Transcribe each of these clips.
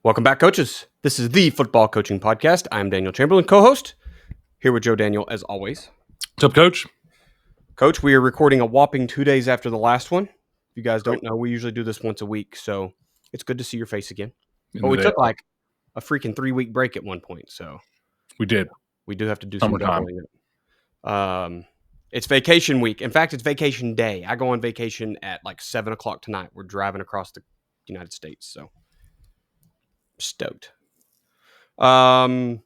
Welcome back, coaches. This is the Football Coaching Podcast. I'm Daniel Chamberlain, co-host, here with Joe Daniel, as always. What's up, Coach? Coach, we are recording a whopping 2 days after the last one. If you guys don't know, we usually do this once a week, so it's good to see your face again. But we took like a freaking 3-week break at one point, so we did. We do have to do some Summertime. doubling. It's vacation week. In fact, it's vacation day. I go on vacation at like 7 o'clock tonight. We're driving across the United States, so stoked. Let's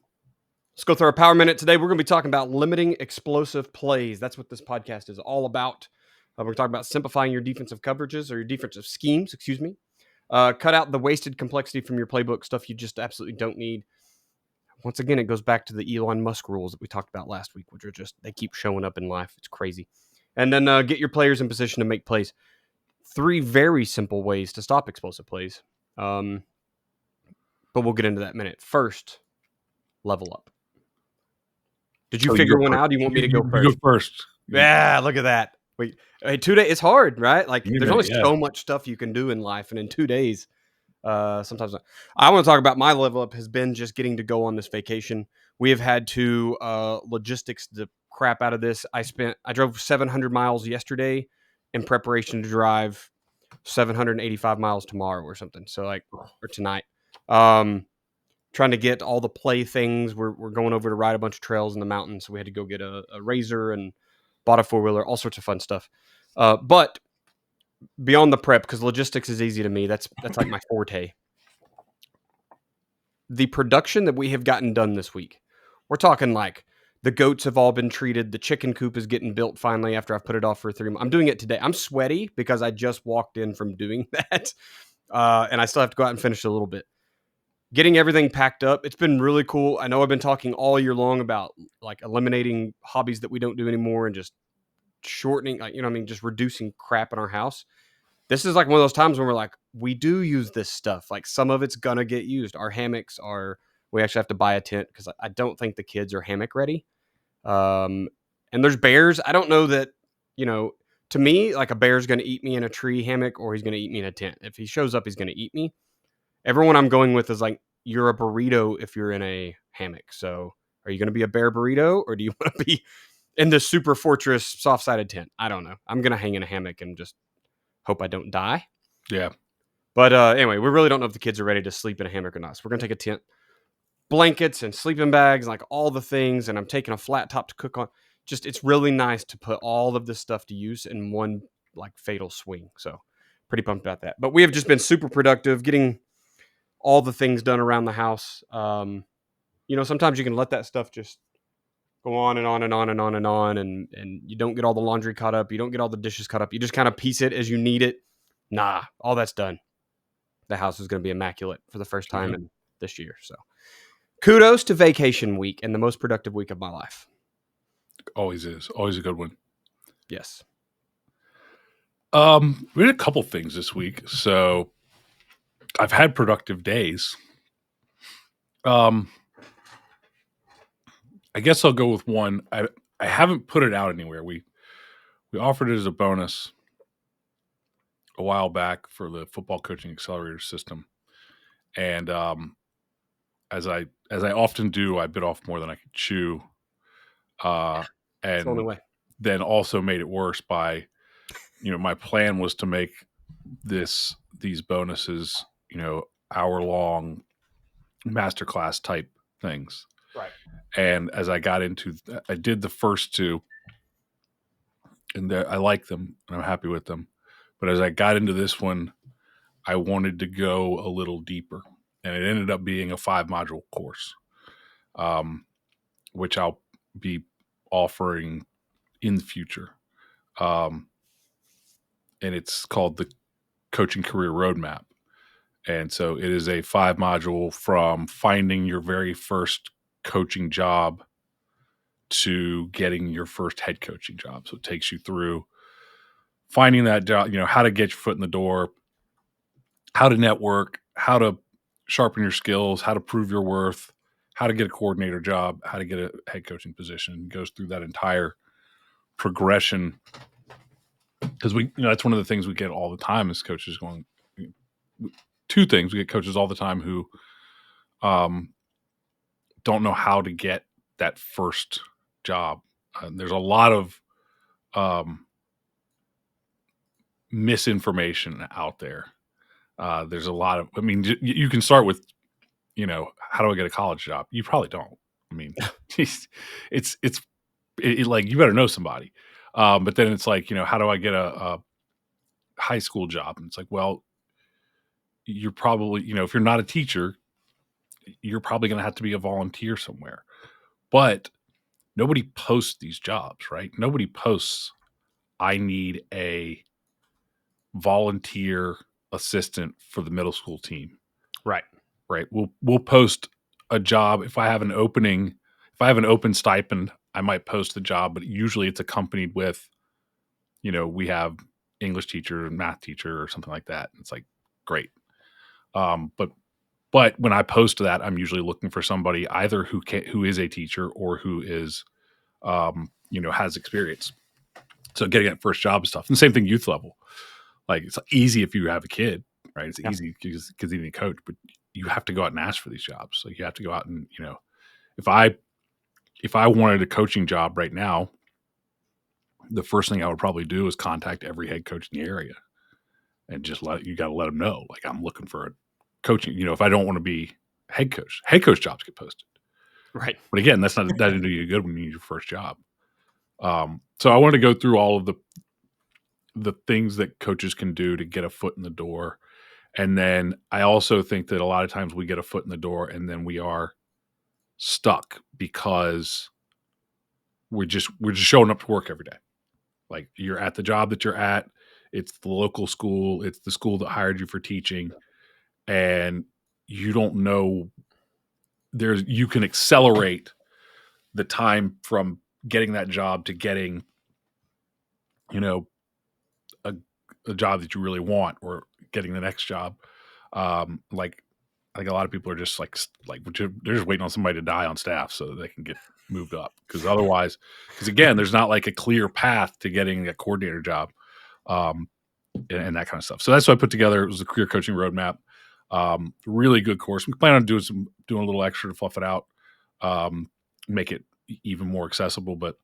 go through our power minute today. We're going to be talking about limiting explosive plays. That's what this podcast is all about. We're talking about simplifying your defensive coverages or your defensive schemes, cut out the wasted complexity from your playbook, stuff you just absolutely don't need. Once again, it goes back to the Elon Musk rules that we talked about last week, which are just, they keep showing up in life. It's crazy. And then get your players in position to make plays. 3 very simple ways to stop explosive plays. But we'll get into that in a minute. First, level up. Did you figure one out? Do you want me to go first? You go first. Yeah, look at that. Wait, 2 days, it's hard, right? Like, there's only so much stuff you can do in life, and in 2 days, sometimes I want to talk about my level up has been just getting to go on this vacation. We have had to logistics the crap out of this. I drove 700 miles yesterday in preparation to drive 785 miles tomorrow or something. So or tonight. Trying to get all the play things. We're going over to ride a bunch of trails in the mountains. So we had to go get a razor and bought a 4-wheeler, all sorts of fun stuff. But beyond the prep, because logistics is easy to me, that's like my forte. The production that we have gotten done this week, we're talking like the goats have all been treated. The chicken coop is getting built finally after I've put it off for 3 months. I'm doing it today. I'm sweaty because I just walked in from doing that. And I still have to go out and finish a little bit. Getting everything packed up, it's been really cool. I know I've been talking all year long about like eliminating hobbies that we don't do anymore and just shortening, just reducing crap in our house. This is like one of those times when we're like, we do use this stuff. Like some of it's gonna get used. Our hammocks we actually have to buy a tent because I don't think the kids are hammock ready. And there's bears. I don't know that, to me, like a bear's gonna eat me in a tree hammock or he's gonna eat me in a tent. If he shows up, he's gonna eat me. Everyone I'm going with is like, you're a burrito if you're in a hammock. So are you going to be a bear burrito or do you want to be in the super fortress soft-sided tent? I don't know. I'm going to hang in a hammock and just hope I don't die. Yeah. But anyway, we really don't know if the kids are ready to sleep in a hammock or not. So we're going to take a tent, blankets and sleeping bags, like all the things. And I'm taking a flat top to cook on. Just, it's really nice to put all of this stuff to use in one like fatal swing. So pretty pumped about that. But we have just been super productive getting all the things done around the house. Sometimes you can let that stuff just go on and on and on and on and on, and you don't get all the laundry caught up. You don't get all the dishes caught up. You just kind of piece it as you need it. Nah, all that's done. The house is going to be immaculate for the first time in this year. So kudos to vacation week and the most productive week of my life. Always is. Always a good one. Yes. We did a couple things this week. So I've had productive days. I guess I'll go with one. I haven't put it out anywhere. We offered it as a bonus a while back for the Football Coaching Accelerator system. And as I often do, I bit off more than I could chew. That's the only way. Then also made it worse by, my plan was to make these bonuses, hour-long masterclass type things. Right. And as I got into, I did the first 2, and I like them, and I'm happy with them. But as I got into this one, I wanted to go a little deeper, and it ended up being a 5-module course, which I'll be offering in the future. And it's called the Coaching Career Roadmap. And so it is a 5-module from finding your very first coaching job to getting your first head coaching job. So it takes you through finding that job, how to get your foot in the door, how to network, how to sharpen your skills, how to prove your worth, how to get a coordinator job, how to get a head coaching position. It goes through that entire progression. Because that's one of the things we get all the time as coaches going, two things. We get coaches all the time who don't know how to get that first job. There's a lot of misinformation out there. There's a lot of, I mean, you can start with, how do I get a college job? You probably don't. I mean, it's like, you better know somebody. But then it's like, how do I get a high school job? And it's like, well, you're probably, if you're not a teacher, you're probably going to have to be a volunteer somewhere. But nobody posts these jobs, right? Nobody posts, I need a volunteer assistant for the middle school team. Right. We'll post a job. If I have an open stipend, I might post the job, but usually it's accompanied with, we have English teacher and math teacher or something like that. It's like, great. But when I post that, I'm usually looking for somebody either who is a teacher or who is, has experience. So getting that first job and stuff. And the same thing, youth level. Like, it's easy if you have a kid, right? It's easy because you need a coach, but you have to go out and ask for these jobs. Like, you have to go out and, if I wanted a coaching job right now, the first thing I would probably do is contact every head coach in the area and just you got to let them know, like, I'm looking for a coaching, if I don't want to be head coach jobs get posted. Right. But again, that didn't do you good when you need your first job. So I want to go through all of the things that coaches can do to get a foot in the door. And then I also think that a lot of times we get a foot in the door and then we are stuck because we're just showing up to work every day. Like, you're at the job that you're at. It's the local school. It's the school that hired you for teaching. And you don't know you can accelerate the time from getting that job to getting, a job that you really want or getting the next job. Like, I think a lot of people are just like they're just waiting on somebody to die on staff so that they can get moved up. Because again, there's not like a clear path to getting a coordinator job, and that kind of stuff. So that's what I put together. It was a career coaching roadmap. Really good course. We plan on doing a little extra to fluff it out, make it even more accessible. But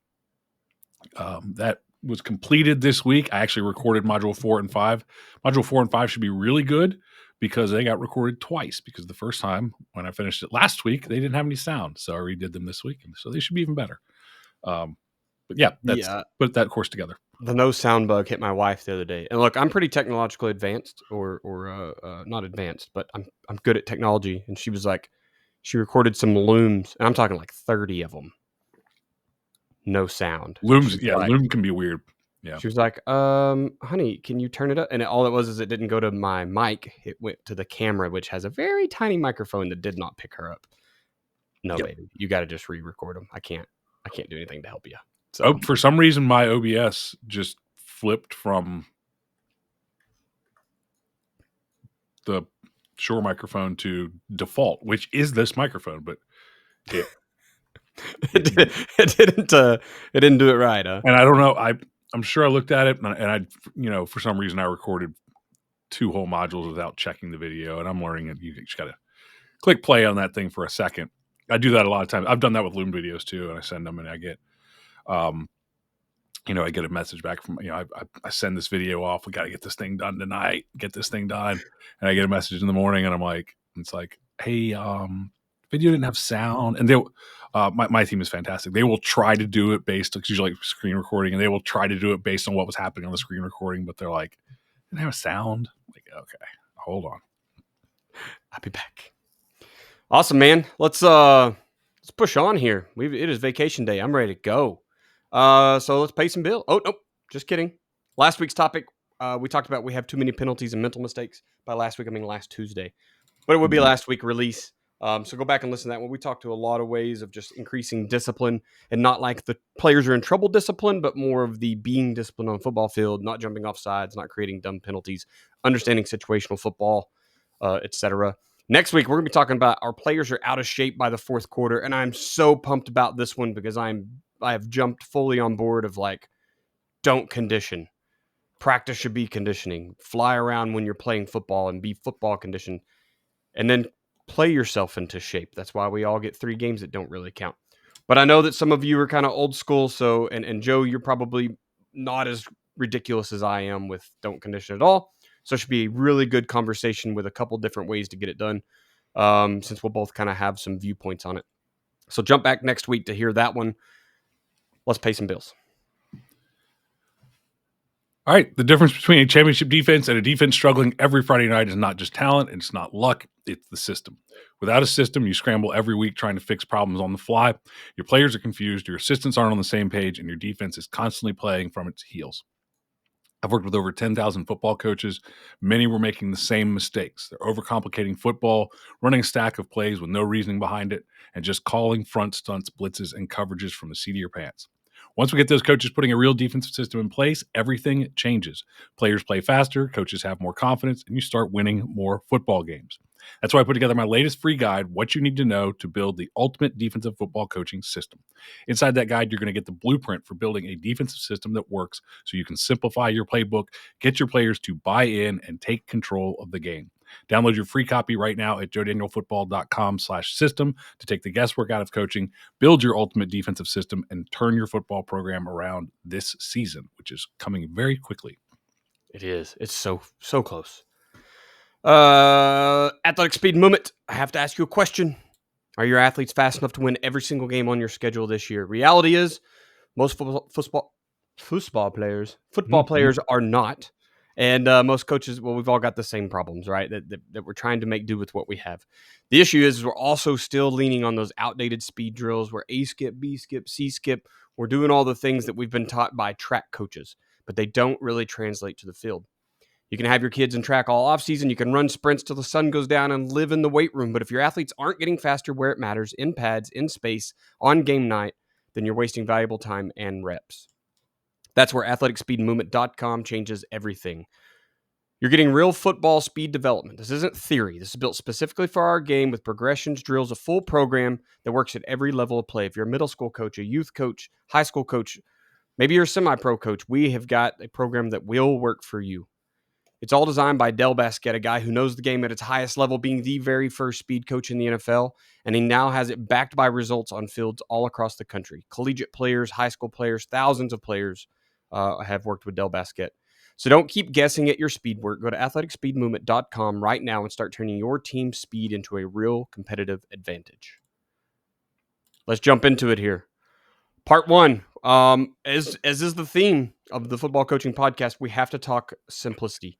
that was completed this week. I actually recorded module 4 and 5. Module 4 and 5 should be really good because they got recorded twice, because the first time when I finished it last week, they didn't have any sound. So I redid them this week. And so they should be even better. But yeah, put that course together. The no sound bug hit my wife the other day. And look, I'm pretty technologically advanced or not advanced, but I'm good at technology. And she was like, she recorded some looms, and I'm talking like 30 of them. No sound. Looms, loom can be weird. Yeah. She was like, honey, can you turn it up? And all it was is it didn't go to my mic. It went to the camera, which has a very tiny microphone that did not pick her up. No, baby. You got to just re-record them. I can't do anything to help you. So for some reason, my OBS just flipped from the Shure microphone to default, which is this microphone, but it didn't do it right, huh? And I don't know. I'm sure I looked at it and I for some reason I recorded 2 whole modules without checking the video, and I'm learning it. You just got to click play on that thing for a second. I do that a lot of times. I've done that with Loom videos too, and I send them and I get, I get a message back from, I send this video off. We got to get this thing done tonight. Get this thing done. And I get a message in the morning and I'm like, it's like, hey, video didn't have sound. And my team is fantastic. They will try to do it based, it's usually like screen recording, and they will try to do it based on what was happening on the screen recording, but they're like, didn't have a sound. I'm like, okay, hold on. I'll be back. Awesome, man. Let's push on here. It is vacation day. I'm ready to go. So let's pay some bill. Oh, nope. Just kidding. Last week's topic, we talked about we have too many penalties and mental mistakes. By last week, I mean last Tuesday. But it would be last week release. So go back and listen to that one. We talked to a lot of ways of just increasing discipline, and not like the players are in trouble discipline, but more of the being disciplined on the football field, not jumping off sides, not creating dumb penalties, understanding situational football, etc. Next week, we're going to be talking about our players are out of shape by the fourth quarter, and I'm so pumped about this one because I have jumped fully on board of like, don't condition. practice should be conditioning. Fly around when you're playing football and be football conditioned, and then play yourself into shape. That's why we all get 3 games that don't really count. But I know that some of you are kind of old school. So, and Joe, you're probably not as ridiculous as I am with don't condition at all. So it should be a really good conversation with a couple different ways to get it done, since we'll both kind of have some viewpoints on it. So jump back next week to hear that one. Let's pay some bills. All right. The difference between a championship defense and a defense struggling every Friday night is not just talent. It's not luck. It's the system. Without a system, you scramble every week trying to fix problems on the fly. Your players are confused. Your assistants aren't on the same page, and your defense is constantly playing from its heels. I've worked with over 10,000 football coaches. Many were making the same mistakes. They're overcomplicating football, running a stack of plays with no reasoning behind it, and just calling front stunts, blitzes, and coverages from the seat of your pants. Once we get those coaches putting a real defensive system in place, everything changes. Players play faster, coaches have more confidence, and you start winning more football games. That's why I put together my latest free guide, What You Need to Know to Build the Ultimate Defensive Football Coaching System. Inside that guide, you're going to get the blueprint for building a defensive system that works so you can simplify your playbook, get your players to buy in, and take control of the game. Download your free copy right now at joedanielfootball.com/system to take the guesswork out of coaching, build your ultimate defensive system, and turn your football program around this season, which is coming very quickly. It is. It's so close. Athletic speed movement. I have to ask you a question. Are your athletes fast enough to win every single game on your schedule this year? Reality is, most football players are not. And most coaches, well, we've all got the same problems, right? That we're trying to make do with what we have. The issue is we're also still leaning on those outdated speed drills where A skip, B skip, C skip. We're doing all the things that we've been taught by track coaches, but they don't really translate to the field. You can have your kids in track all offseason. You can run sprints till the sun goes down and live in the weight room. But if your athletes aren't getting faster where it matters, in pads, in space, on game night, then you're wasting valuable time and reps. That's where athleticspeedmovement.com changes everything. You're getting real football speed development. This isn't theory. This is built specifically for our game with progressions, drills, a full program that works at every level of play. If you're a middle school coach, a youth coach, high school coach, maybe you're a semi-pro coach, we have got a program that will work for you. It's all designed by Del Basquette, a guy who knows the game at its highest level, being the very first speed coach in the NFL, and he now has it backed by results on fields all across the country. Collegiate players, high school players, thousands of players have worked with Del Basquette. So don't keep guessing at your speed work. Go to athleticspeedmovement.com right now and start turning your team's speed into a real competitive advantage. Let's jump into it here. Part 1, as is the theme of the football coaching podcast, we have to talk simplicity.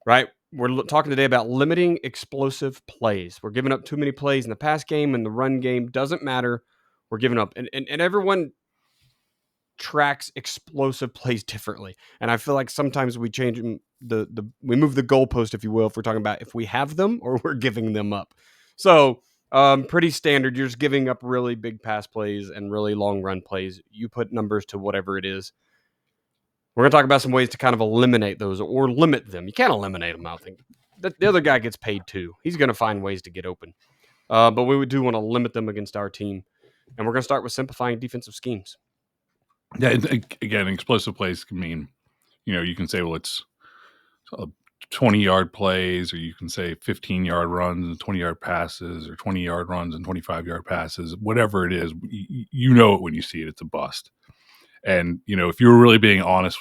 Right? We're talking today about limiting explosive plays. We're giving up too many plays in the pass game and the run game. Doesn't matter. We're giving up. And everyone tracks explosive plays differently. And I feel like sometimes we change them, we move the goalpost, if you will, if we're talking about if we have them or we're giving them up. So pretty standard. You're just giving up really big pass plays and really long run plays. You put numbers to whatever it is. We're going to talk about some ways to kind of eliminate those or limit them. You can't eliminate them, I think. The other guy gets paid too. He's going to find ways to get open. But we do want to limit them against our team. And we're going to start with simplifying defensive schemes. Yeah, again, explosive plays can mean, you can say, well, it's 20-yard plays, or you can say 15-yard runs and 20-yard passes, or 20-yard runs and 25-yard passes. Whatever it is, you know it when you see it. It's a bust. And, if you were really being honest,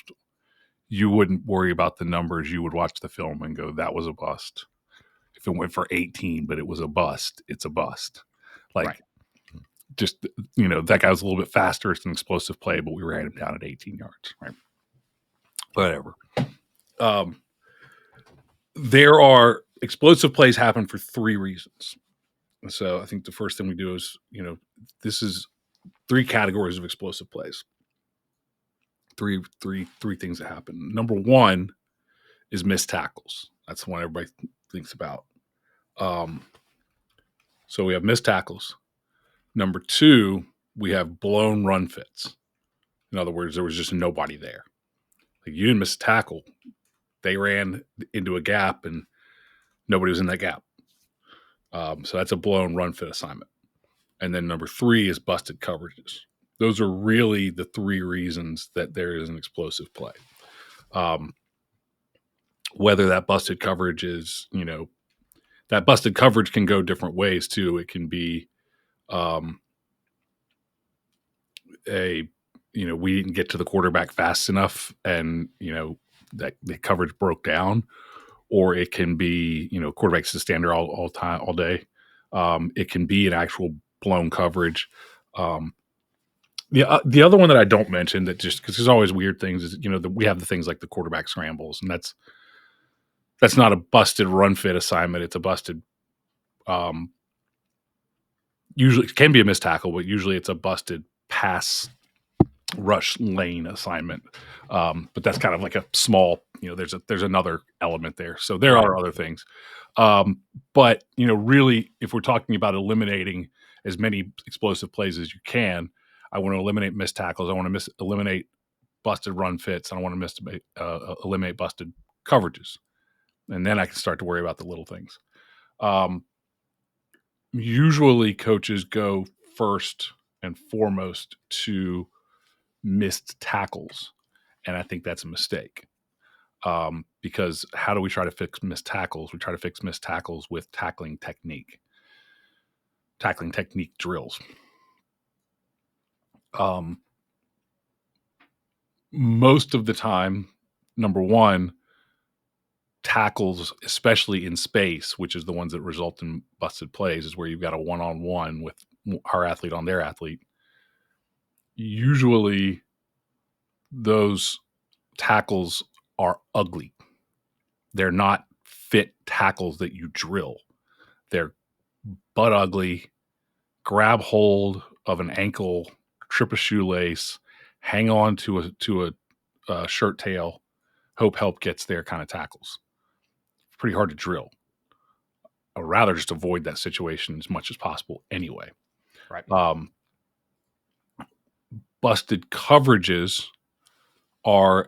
you wouldn't worry about the numbers. You would watch the film and go, that was a bust. If it went for 18, but it was a bust, it's a bust. Right. Just, that guy was a little bit faster. It's an explosive play, but we ran him down at 18 yards. Right. Whatever. There are explosive plays happen for 3 reasons. So I think the first thing we do is, this is 3 categories of explosive plays. Three things that happen. Number 1 is missed tackles. That's the one everybody thinks about. So we have missed tackles. Number 2, we have blown run fits. In other words, there was just nobody there. Like, you didn't miss a tackle. They ran into a gap and nobody was in that gap. So that's a blown run fit assignment. And then number 3 is busted coverages. Those are really the 3 reasons that there is an explosive play. whether that busted coverage is, that busted coverage can go different ways too. It can be we didn't get to the quarterback fast enough and, that the coverage broke down, or it can be, quarterback's the standard all time, all day. It can be an actual blown coverage. The other one that I don't mention that just because there's always weird things is, we have the things like the quarterback scrambles, and that's not a busted run fit assignment. It's a busted, usually it can be a missed tackle, but usually it's a busted pass rush lane assignment. But that's kind of like a small, there's another element there. So there are other things. But, really, if we're talking about eliminating as many explosive plays as you can, I want to eliminate missed tackles. I want to eliminate busted run fits. And I want to eliminate busted coverages. And then I can start to worry about the little things. Usually coaches go first and foremost to missed tackles. And I think that's a mistake. Because how do we try to fix missed tackles? We try to fix missed tackles with tackling technique drills. Most of the time, number one, tackles, especially in space, which is the ones that result in busted plays, is where you've got a one-on-one with our athlete on their athlete. Usually those tackles are ugly. They're not fit tackles that you drill. They're butt ugly, grab hold of an ankle, trip a shoelace, hang on to a shirt tail, hope help gets there kind of tackles. Pretty hard to drill. I'd rather just avoid that situation as much as possible anyway. Right. Busted coverages are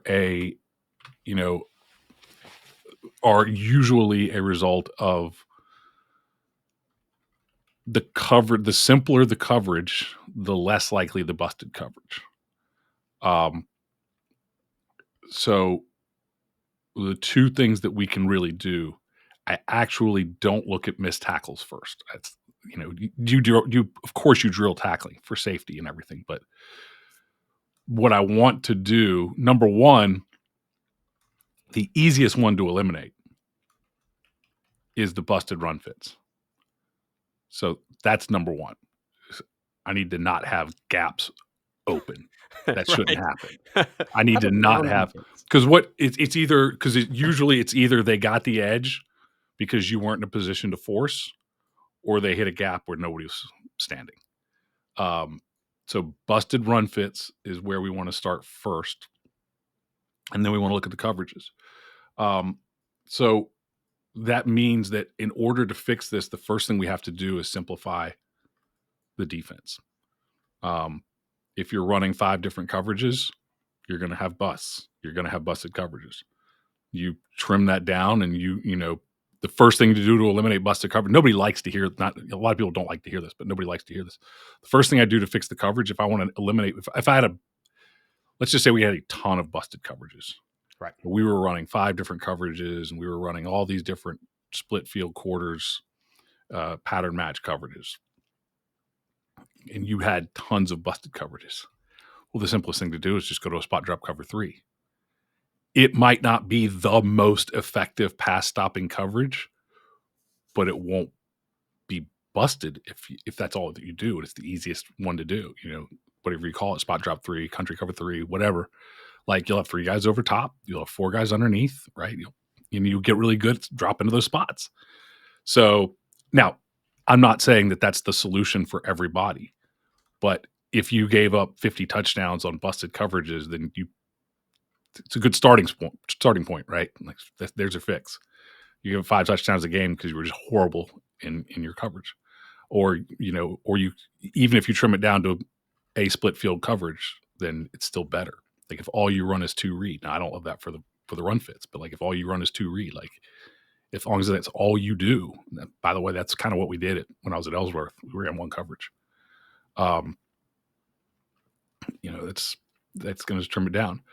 are usually a result of the simpler the coverage, the less likely the busted coverage. So the two things that we can really do, I actually don't look at missed tackles first. That's, you of course you drill tackling for safety and everything, but what I want to do, number one, the easiest one to eliminate is the busted run fits. So that's number one. I need to not have gaps open. That shouldn't happen. I need to not have, because it's either, because usually it's either they got the edge because you weren't in a position to force, or they hit a gap where nobody was standing. So busted run fits is where we want to start first. And then we want to look at the coverages. So that means that in order to fix this, the first thing we have to do is simplify the defense. If you're running 5 different coverages, you're going to have busts. You're going to have busted coverages. You trim that down, and the first thing to do to eliminate busted coverage. Nobody likes to hear. Not a lot of people don't like to hear this, but nobody likes to hear this. The first thing I do to fix the coverage, if I want to eliminate, if I had let's just say we had a ton of busted coverages. Right. We were running 5 different coverages, and we were running all these different split field quarters, pattern match coverages. And you had tons of busted coverages. Well, the simplest thing to do is just go to a spot drop cover 3. It might not be the most effective pass stopping coverage, but it won't be busted if that's all that you do. It's the easiest one to do. Whatever you call it, spot drop 3, country cover 3, whatever. Like, you'll have 3 guys over top, you'll have 4 guys underneath, right? You'll get really good at dropping into those spots. So now, I'm not saying that that's the solution for everybody, but if you gave up 50 touchdowns on busted coverages, then it's a good starting point, right? Like, there's a fix. You give 5 touchdowns a game because you were just horrible in your coverage, or you, even if you trim it down to a split field coverage, then it's still better. Like, if all you run is 2 read, now I don't love that for the run fits, but like, if all you run is 2 read, like, as long as that's all you do. By the way, that's kind of what we did when I was at Ellsworth. We ran 1 coverage. That's going to trim it down.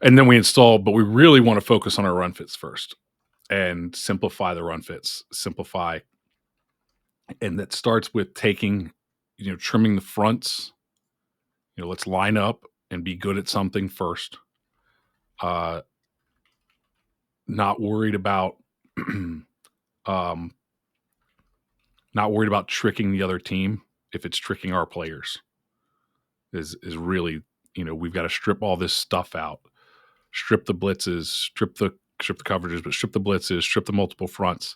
And then we install, but we really want to focus on our run fits first and simplify the run fits, simplify. And that starts with taking, trimming the fronts. Let's line up and be good at something first. Not worried about, not worried about tricking the other team if it's tricking our players. Is really, we've got to strip all this stuff out. Strip the blitzes, strip the coverages, but strip the blitzes, strip the multiple fronts,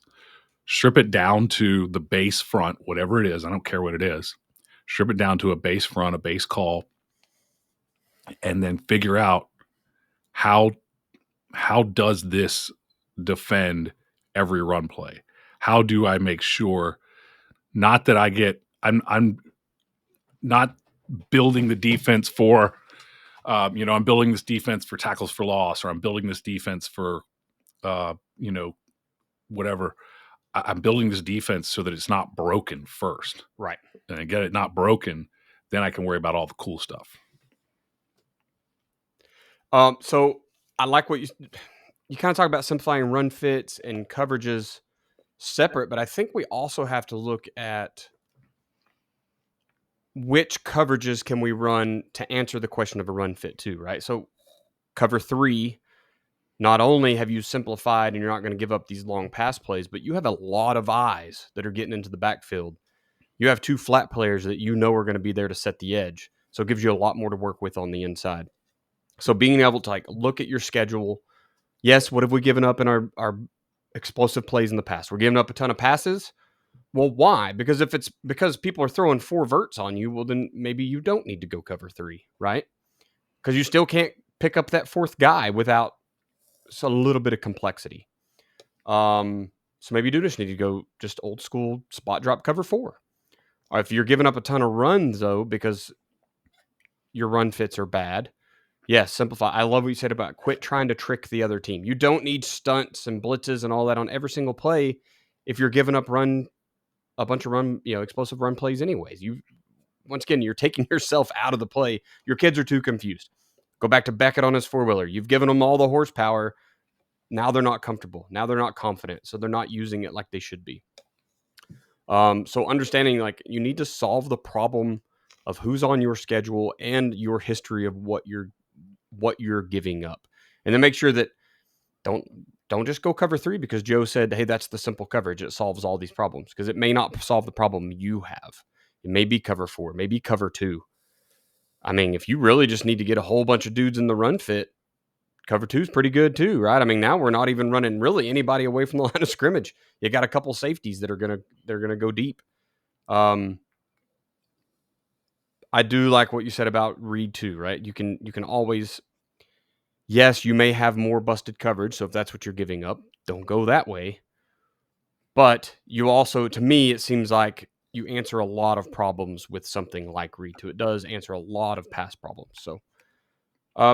strip it down to the base front, whatever it is. I don't care what it is. Strip it down to a base front, a base call, and then figure out how does this defend every run play? How do I make sure not that I'm not building the defense for I'm building this defense for tackles for loss, or I'm building this defense for whatever. I'm building this defense so that it's not broken first. Right. And I get it not broken, then I can worry about all the cool stuff. So I like what you kind of talk about simplifying run fits and coverages separate, but I think we also have to look at which coverages can we run to answer the question of a run fit too, right? So cover 3, not only have you simplified and you're not going to give up these long pass plays, but you have a lot of eyes that are getting into the backfield. You have 2 flat players that are going to be there to set the edge. So it gives you a lot more to work with on the inside. So being able to look at your schedule. Yes, what have we given up in our explosive plays in the past? We're giving up a ton of passes. Well, why? Because if it's because people are throwing 4 verts on you, well, then maybe you don't need to go cover 3, right? Because you still can't pick up that 4th guy without a little bit of complexity. So maybe you do just need to go just old school spot drop cover 4. Or if you're giving up a ton of runs, though, because your run fits are bad, yes, simplify. I love what you said about quit trying to trick the other team. You don't need stunts and blitzes and all that on every single play if you're giving up a bunch of explosive run plays anyways. Once again, you're taking yourself out of the play. Your kids are too confused. Go back to Beckett on his 4-wheeler. You've given them all the horsepower. Now they're not comfortable. Now they're not confident. So they're not using it like they should be. So understanding you need to solve the problem of who's on your schedule and your history of what you're giving up. And then make sure that don't just go cover 3 because Joe said, hey, that's the simple coverage. It solves all these problems, because it may not solve the problem you have. It may be cover 4, maybe cover 2. I mean, if you really just need to get a whole bunch of dudes in the run fit, cover 2 is pretty good too, right? I mean, now we're not even running really anybody away from the line of scrimmage. You got a couple safeties that are gonna go deep. I do like what you said about read 2, right? You can always, yes, you may have more busted coverage, so if that's what you're giving up, don't go that way. But you also, to me, it seems like you answer a lot of problems with something like read 2. It does answer a lot of pass problems. So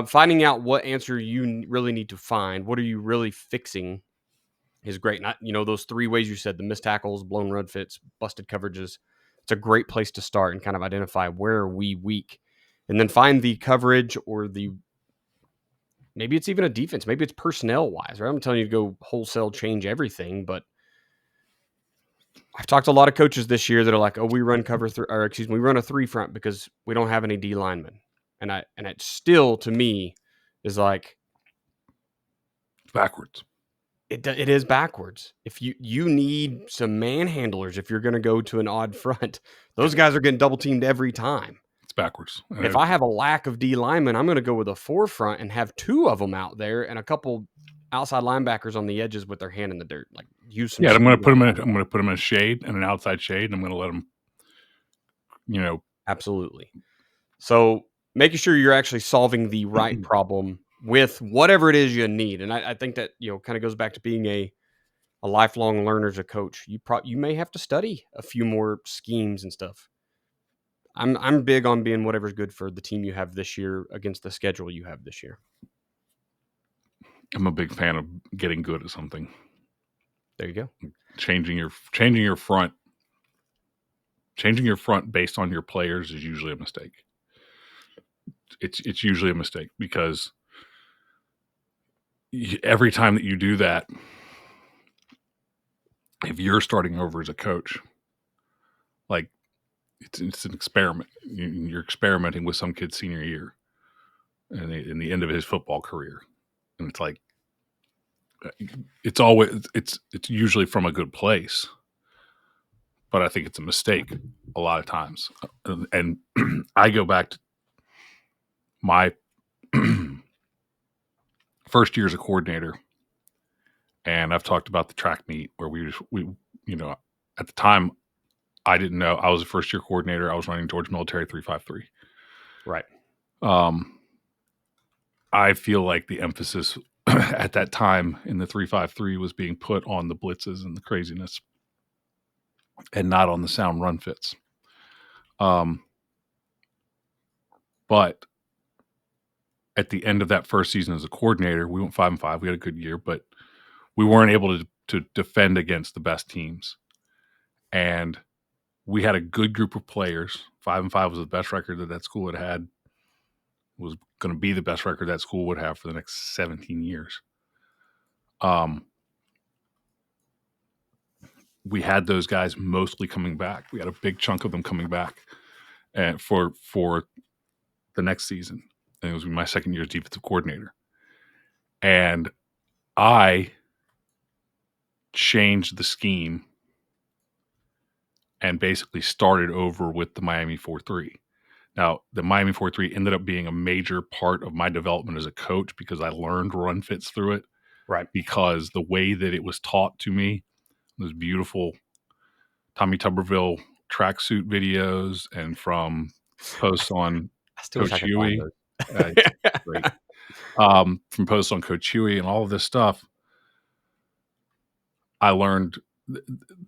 finding out what answer you really need to find, what are you really fixing, is great. Not, those 3 ways you said, the missed tackles, blown run fits, busted coverages. It's a great place to start and kind of identify where are we weak, and then find the coverage, or maybe it's even a defense. Maybe it's personnel wise, right? I'm telling you to go wholesale change everything, but I've talked to a lot of coaches this year that are like, oh, we run we run a 3 front because we don't have any D linemen. And it still, to me, is like, Backwards. It is backwards. If you need some manhandlers if you're going to go to an odd front, those guys are getting double teamed every time. It's backwards. If I have a lack of D linemen, I'm going to go with a 4 front and have 2 of them out there and a couple outside linebackers on the edges with their hand in the dirt. Use some. Yeah, I'm going to put them in. I'm going to put them in a shade, and an outside shade, and I'm going to let them. Absolutely. So making sure you're actually solving the right problem with whatever it is you need, and I think that kind of goes back to being a lifelong learner as a coach. You may have to study a few more schemes and stuff. I'm big on being whatever's good for the team you have this year against the schedule you have this year. I'm a big fan of getting good at something. There you go. Changing your front based on your players is usually a mistake. It's usually a mistake because every time that you do that, if you're starting over as a coach, like it's an experiment. You're experimenting with some kid's senior year and in the end of his football career, and it's like it's always it's usually from a good place, but I think it's a mistake a lot of times. And I go back to my first year as a coordinator, and I've talked about the track meet where we at the time I didn't know. I was a first year coordinator. I was running Georgia Military 353. Right. I feel like the emphasis at that time in the 353 was being put on the blitzes and the craziness and not on the sound run fits. But at the end of that first season as a coordinator, we went 5-5. We had a good year, but we weren't able to defend against the best teams. And we had a good group of players. 5-5 was the best record that school had. Was going to be the best record that school would have for the next 17 years. We had those guys mostly coming back. We had a big chunk of them coming back and for the next season. And it was my second year as defensive coordinator. And I changed the scheme and basically started over with the Miami 4-3. Now, the Miami 4-3 ended up being a major part of my development as a coach because I learned run fits through it. Right. Because the way that it was taught to me, those beautiful Tommy Tuberville tracksuit videos and from posts on Coach Huey. Great. From posts on Coach Huey and all of this stuff, I learned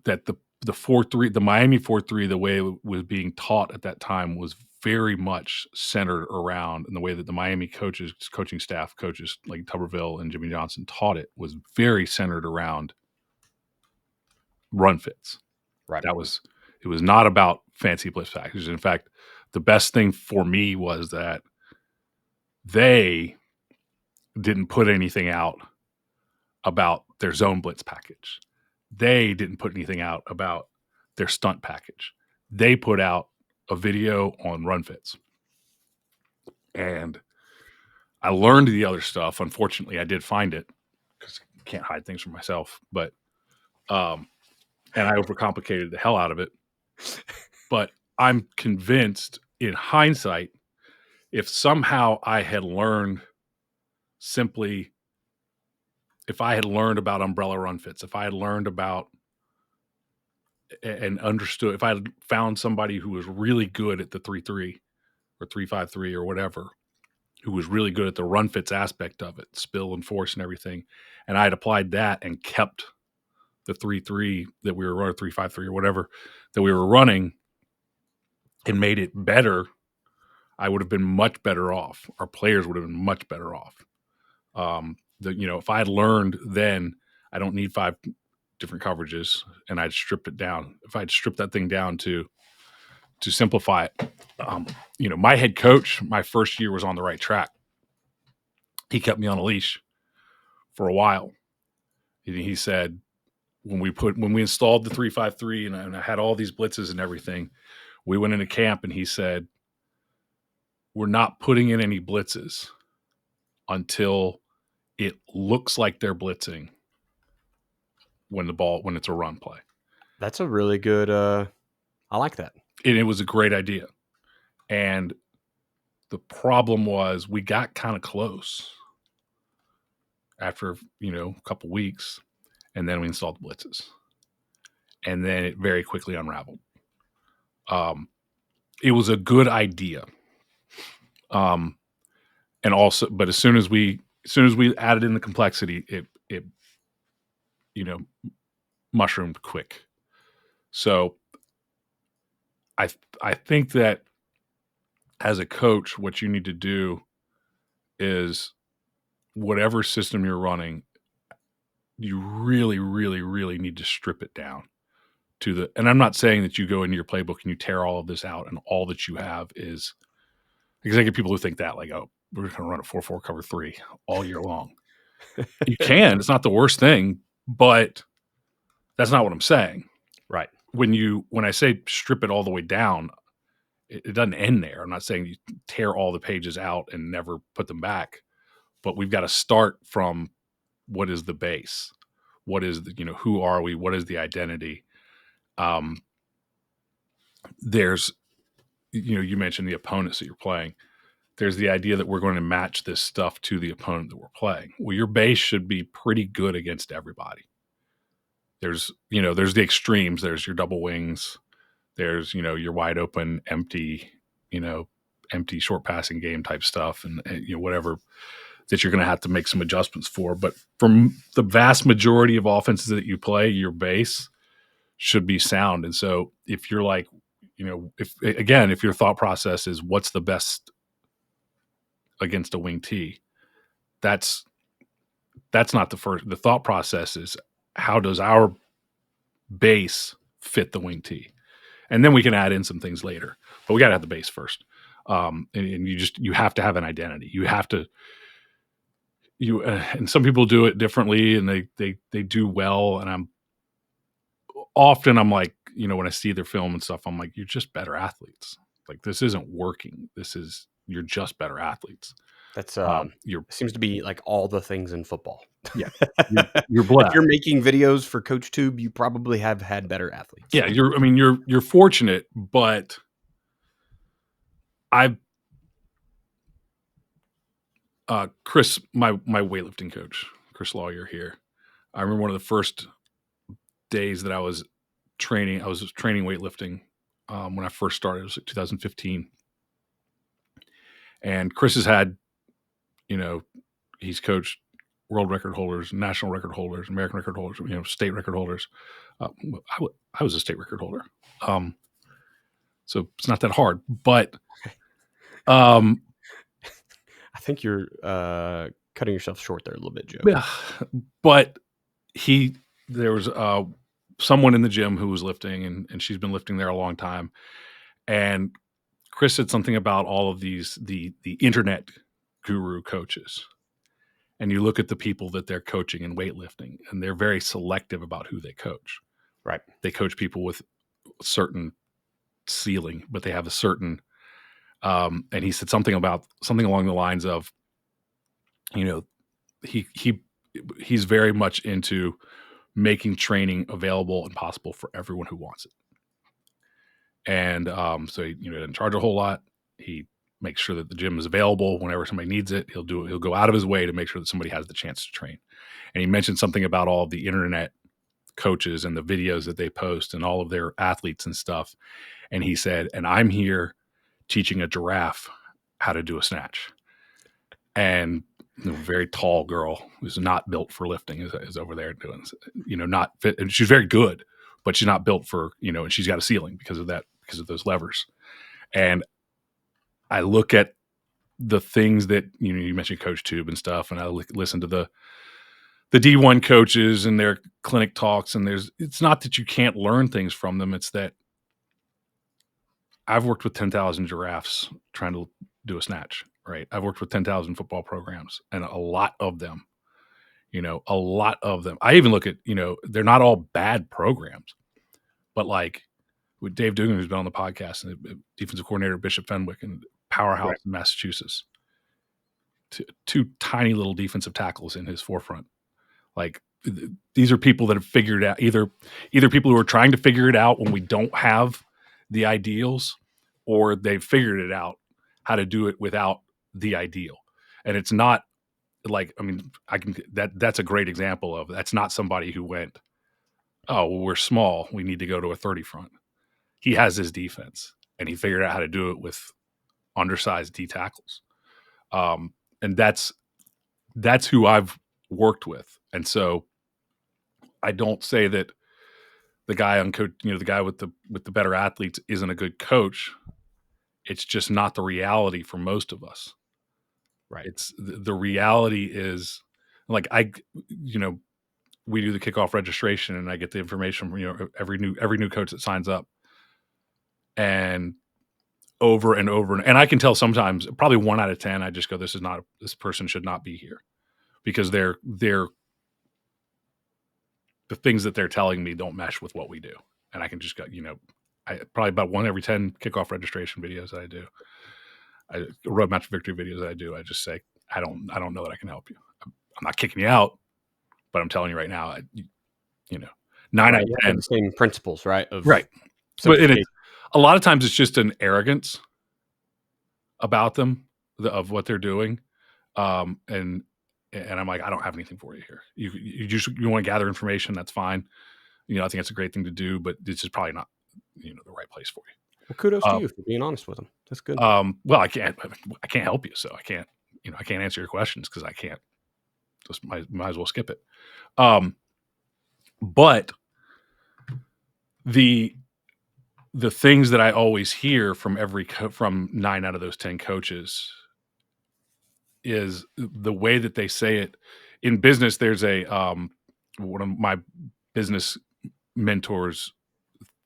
that the 4-3, the Miami 4-3, the way it was being taught at that time was very much centered around, and the way that the Miami coaching staff, coaches like Tuberville and Jimmy Johnson taught it was very centered around run fits. Right. It was not about fancy blitz packages. In fact, the best thing for me was that they didn't put anything out about their zone blitz package. They didn't put anything out about their stunt package. They put out a video on run fits. And I learned the other stuff. Unfortunately, I did find it because I can't hide things from myself. But and I overcomplicated the hell out of it. But I'm convinced in hindsight, if somehow I had learned if I had learned about umbrella run fits, if I had learned about and understood, if I had found somebody who was really good at the 3-3 or 3-5-3 or whatever, who was really good at the run fits aspect of it, spill and force and everything, and I had applied that and kept the 3-3 that we were running, 3-5-3 or whatever that we were running, and made it better, I would have been much better off. Our players would have been much better off. If I had learned then I don't need 5 different coverages and I'd stripped it down, if I'd stripped that thing down to simplify it, my head coach, my first year was on the right track. He kept me on a leash for a while. He said, when we installed the 3-5-3 and I had all these blitzes and everything, we went into camp and he said, we're not putting in any blitzes until it looks like they're blitzing when it's a run play. That's a really good, I like that. And it was a great idea. And the problem was we got kind of close after, a couple weeks, and then we installed the blitzes. And then it very quickly unraveled. It was a good idea. And also, but as soon as we added in the complexity, it mushroomed quick. So I think that as a coach, what you need to do is whatever system you're running, you really, really, really need to strip it down and I'm not saying that you go into your playbook and you tear all of this out and all that you have is, because I get people who think that like, oh, we're going to run a 4-4 cover 3 all year long. You can. It's not the worst thing, but that's not what I'm saying. Right. When I say strip it all the way down, it doesn't end there. I'm not saying you tear all the pages out and never put them back, but we've got to start from what is the base? What is who are we? What is the identity? There's, you mentioned the opponents that you're playing. There's the idea that we're going to match this stuff to the opponent that we're playing. Well, your base should be pretty good against everybody. There's the extremes. There's your double wings. There's, your wide open, empty short passing game type stuff and whatever that you're going to have to make some adjustments for. But from the vast majority of offenses that you play, your base should be sound. And so if you're like, if your thought process is what's the best against a wing T, that's not the first. The thought process is how does our base fit the wing T? And then we can add in some things later, but we got to have the base first. And you have to have an identity. You have to, and some people do it differently and they do well. And I'm like, when I see their film and stuff, I'm like, you're just better athletes. Like this isn't working. You're just better athletes. That's seems to be like all the things in football. Yeah. You're blessed. If you're making videos for Coach Tube, you probably have had better athletes. Yeah, you're fortunate, but Chris, my weightlifting coach, Chris Lawyer here. I remember one of the first days that I was training weightlifting when I first started. It was like 2015. And Chris has had, he's coached world record holders, national record holders, American record holders, state record holders. I was a state record holder. So it's not that hard, but I think you're cutting yourself short there a little bit, Joe. Yeah, but there was someone in the gym who was lifting, and she's been lifting there a long time. And Chris said something about all of these the internet guru coaches, and you look at the people that they're coaching in weightlifting, and they're very selective about who they coach. Right? They coach people with a certain ceiling, but they have a certain. And he said something along the lines of, he's very much into making training available and possible for everyone who wants it. And so he doesn't charge a whole lot. He makes sure that the gym is available whenever somebody needs it. He'll go out of his way to make sure that somebody has the chance to train. And he mentioned something about all of the internet coaches and the videos that they post and all of their athletes and stuff. And he said, and I'm here teaching a giraffe how to do a snatch. And a very tall girl who's not built for lifting is over there doing, not fit. And she's very good, but she's not built for, and she's got a ceiling because of those levers. And I look at the things that, you mentioned Coach Tube and stuff, and I listen to the D1 coaches and their clinic talks. And it's not that you can't learn things from them. It's that I've worked with 10,000 giraffes trying to do a snatch, right? I've worked with 10,000 football programs, and a lot of them, I even look at, they're not all bad programs, but like with Dave Dugan, who's been on the podcast, and the defensive coordinator at Bishop Fenwick and powerhouse in Massachusetts, two tiny little defensive tackles in his forefront. Like these are people that have figured out either people who are trying to figure it out when we don't have the ideals, or they've figured it out how to do it without the ideal. And it's not like, that's a great example of, that's not somebody who went, oh, well, we're small, we need to go to a 30 front. He has his defense, and he figured out how to do it with undersized D tackles. And that's who I've worked with. And so I don't say that the guy on coach, the guy with the better athletes isn't a good coach. It's just not the reality for most of us. Right. It's the reality is like, we do the kickoff registration, and I get the information from, every new coach that signs up, and over and over. And I can tell sometimes, probably 1 out of 10, I just go, this person should not be here. because they're the things that they're telling me don't mesh with what we do. And I can just go, I probably about 1 every 10 kickoff registration videos that I do, road match victory videos that I do. I just say, I don't know that I can help you. I'm not kicking you out, but I'm telling you right now, 9 out of 10. The same principles, right? Right. But a lot of times it's just an arrogance about them, of what they're doing. And I'm like, I don't have anything for you here. You want to gather information, that's fine. I think it's a great thing to do, but this is probably not, the right place for you. Well, kudos to you for being honest with them. That's good. Well, I can't help you, so I can't answer your questions because I can't. Just might as well skip it. But the things that I always hear from from 9 out of those 10 coaches is the way that they say it. In business, there's a one of my business mentors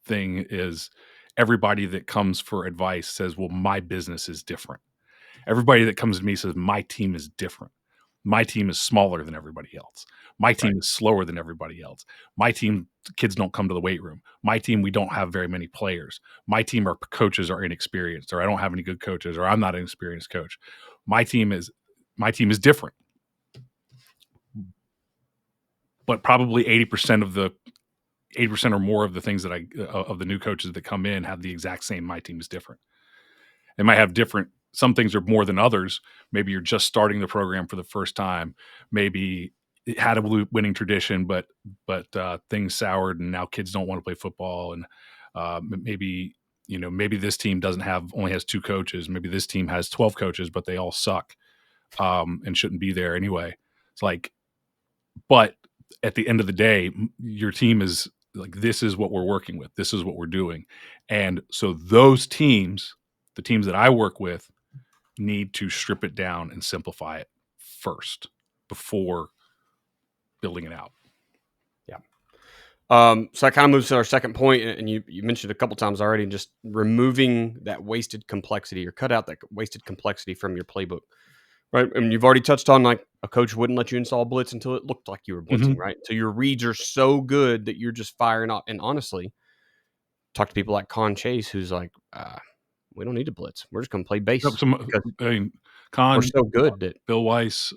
thing is, everybody that comes for advice says, well, my business is different. Everybody that comes to me says, my team is different. My team is smaller than everybody else. My team is slower than everybody else. My team, kids don't come to the weight room. My team, we don't have very many players. My team, our coaches are inexperienced, or I don't have any good coaches, or I'm not an experienced coach. My team is different. But probably 80% or more of the things that of the new coaches that come in have the exact same, my team is different. They might have different, some things are more than others. Maybe you're just starting the program for the first time. Maybe it had a winning tradition, but things soured and now kids don't want to play football. And maybe this team only has 2 coaches. Maybe this team has 12 coaches, but they all suck and shouldn't be there anyway. It's like, but at the end of the day, your team is like, this is what we're working with. This is what we're doing. And so those teams, the teams that I work with, need to strip it down and simplify it first before building it out. Yeah. So that kind of moves to our second point, and you mentioned a couple times already, just removing that wasted complexity, or cut out that wasted complexity from your playbook. Right. And you've already touched on, like, a coach wouldn't let you install blitz until it looked like you were blitzing, right? So your reads are so good that you're just firing off. And honestly, talk to people like Con Chase, who's like, we don't need to blitz. We're just going to play base. Con, we're so good that Bill Weiss,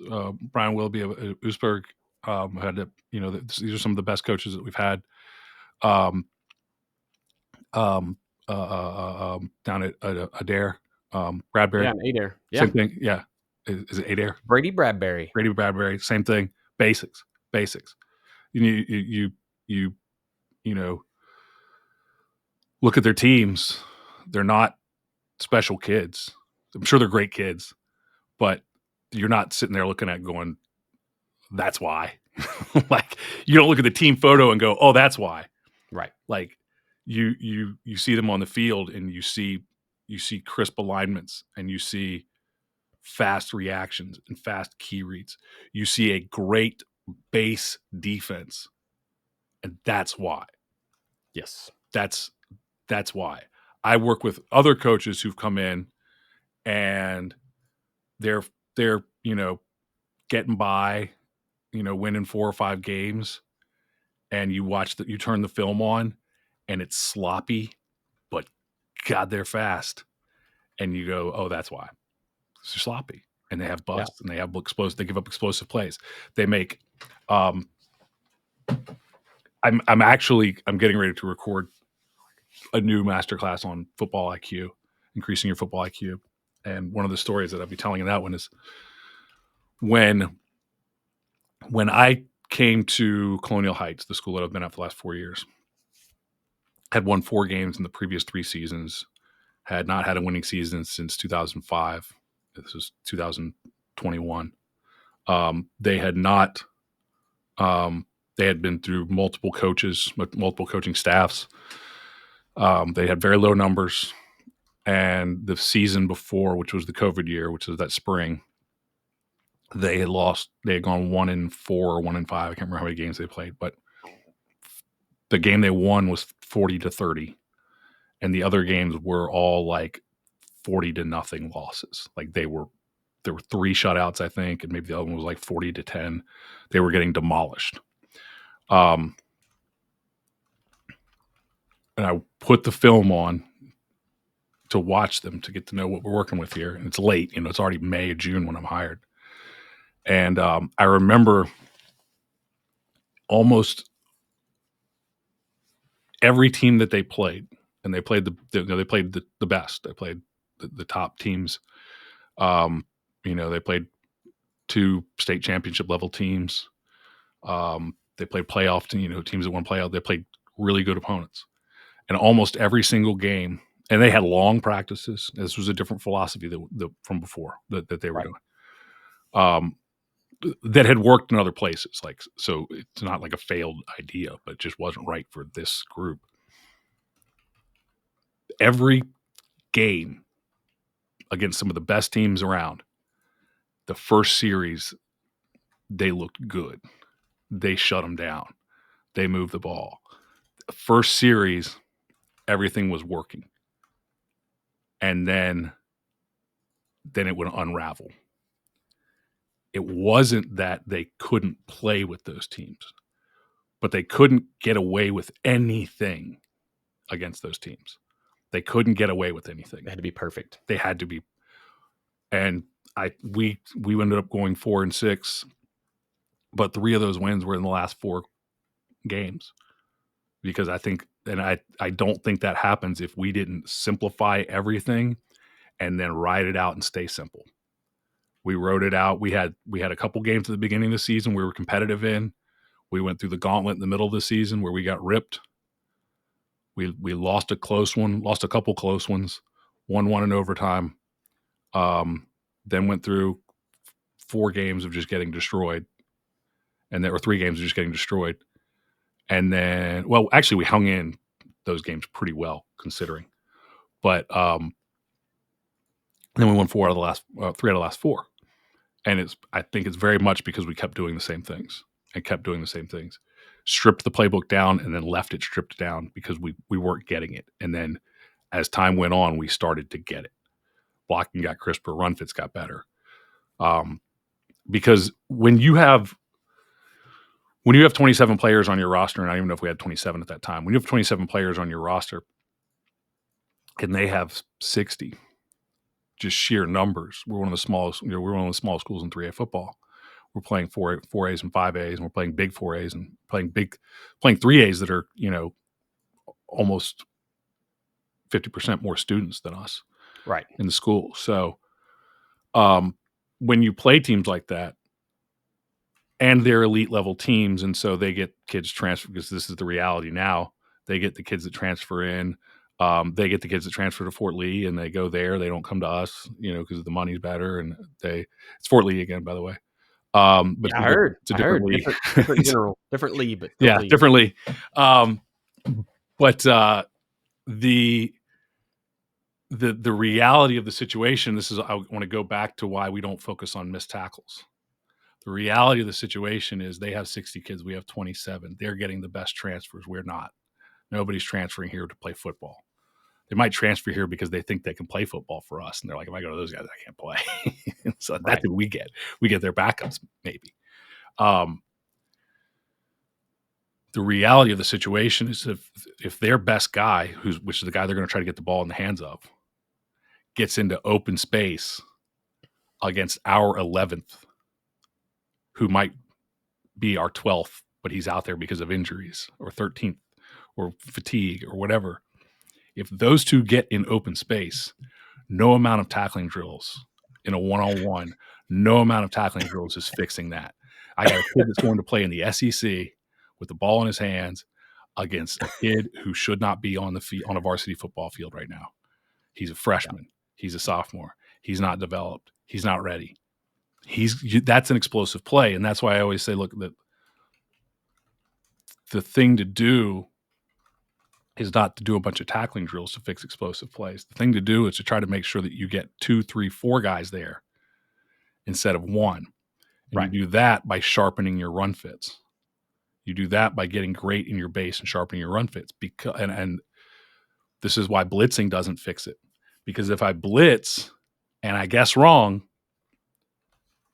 Brian Wilby, Oosberg had to, these are some of the best coaches that we've had. Down at Adair, Bradbury. Yeah, Adair. Yeah. Same thing. Yeah. Is it Adair? Brady Bradbury. Same thing. Basics. You look at their teams. They're not special kids. I'm sure they're great kids, but you're not sitting there looking at going, that's why. Like, you don't look at the team photo and go, oh, that's why. Right. Like, you see them on the field, and you see crisp alignments, and you see fast reactions and fast key reads. You see a great base defense, and that's why. Yes. That's why. I work with other coaches who've come in, and they're getting by, winning 4 or 5 games, and you turn the film on, and it's sloppy, but God, they're fast. And you go, oh, that's why. They're sloppy, and they have busts, and they have explosive. They give up explosive plays. They make. I'm getting ready to record a new masterclass on football IQ, increasing your football IQ. And one of the stories that I'll be telling in that one is when I came to Colonial Heights, the school that I've been at for the last 4 years, had won 4 games in the previous 3 seasons, had not had a winning season since 2005. This is 2021. They had not. They had been through multiple coaches, multiple coaching staffs. They had very low numbers, and the season before, which was the COVID year, which was that spring, they had lost. They had gone 1-4 or 1-5. I can't remember how many games they played, but the game they won was 40-30, and the other games were all like 40-0 losses. Like, their there were 3 shutouts, I think, and maybe the other one was like 40-10. They were getting demolished. And I put the film on to watch them, to get to know what we're working with here. And it's late, it's already May or June when I'm hired. And I remember almost every team that they played, and they played they played the best. They played the top teams. They played 2 state championship level teams. They played playoff teams that won playoff. They played really good opponents. And almost every single game, and they had long practices. This was a different philosophy from before that they were doing. That had worked in other places. So it's not like a failed idea, but it just wasn't right for this group. Every game against some of the best teams around, the first series, they looked good. They shut them down. They moved the ball. The first series, everything was working. And then it would unravel. It wasn't that they couldn't play with those teams, but they couldn't get away with anything against those teams. They couldn't get away with anything. They had to be perfect. They had to be. And we ended up going 4-6, but 3 of those wins were in the last 4 games. Because I think, and I don't think that happens if we didn't simplify everything and then ride it out and stay simple. We wrote it out. We had a couple games at the beginning of the season we were competitive in. We went through the gauntlet in the middle of the season where we got ripped. We lost a close one, lost a couple close ones, won one in overtime. Then went through 4 games of just getting destroyed. And there were 3 games of just getting destroyed. And then, well, actually we hung in those games pretty well considering. But then we won 3 out of the last 4. And I think it's very much because we kept doing the same things. Stripped the playbook down and then left it stripped down because we weren't getting it. And then as time went on, we started to get it. Blocking got crisper, run fits got better. Because when you have 27 players on your roster, and I don't even know if we had 27 at that time, when you have 27 players on your roster and they have 60, just sheer numbers. We're one of the smallest. We're one of the smallest schools in 3A football. We're playing 4As and 5As, and we're playing big 4As and playing 3As that are almost 50% more students than us, right, in the school. So, when you play teams like that, and they're elite level teams, and so they get kids transfer because this is the reality now. They get the kids that transfer in. They get the kids that transfer to Fort Lee, and they go there. They don't come to us, because the money's better. And it's Fort Lee again, by the way. But I heard. It's a different league. Different general, different league, but yeah, league. different league. But the reality of the situation. I want to go back to why we don't focus on missed tackles. The reality of the situation is they have 60 kids. We have 27. They're getting the best transfers. We're not. Nobody's transferring here to play football. They might transfer here because they think they can play football for us. And they're like, if I go to those guys, I can't play. So that's what we get. We get their backups, maybe. The reality of the situation is if their best guy, which is the guy they're going to try to get the ball in the hands of, gets into open space against our 11th, who might be our 12th, but he's out there because of injuries, or 13th, or fatigue, or whatever. If those two get in open space, no amount of tackling drills in a one-on-one, no amount of tackling drills is fixing that. I got a kid that's going to play in the SEC with the ball in his hands against a kid who should not be on a varsity football field right now. He's a freshman. He's a sophomore. He's not developed. He's not ready. That's an explosive play, and that's why I always say, look, the thing to do is not to do a bunch of tackling drills to fix explosive plays. The thing to do is to try to make sure that you get 2, 3, 4 guys there instead of 1. And you do that by sharpening your run fits. You do that by getting great in your base and sharpening your run fits. And this is why blitzing doesn't fix it. Because if I blitz and I guess wrong,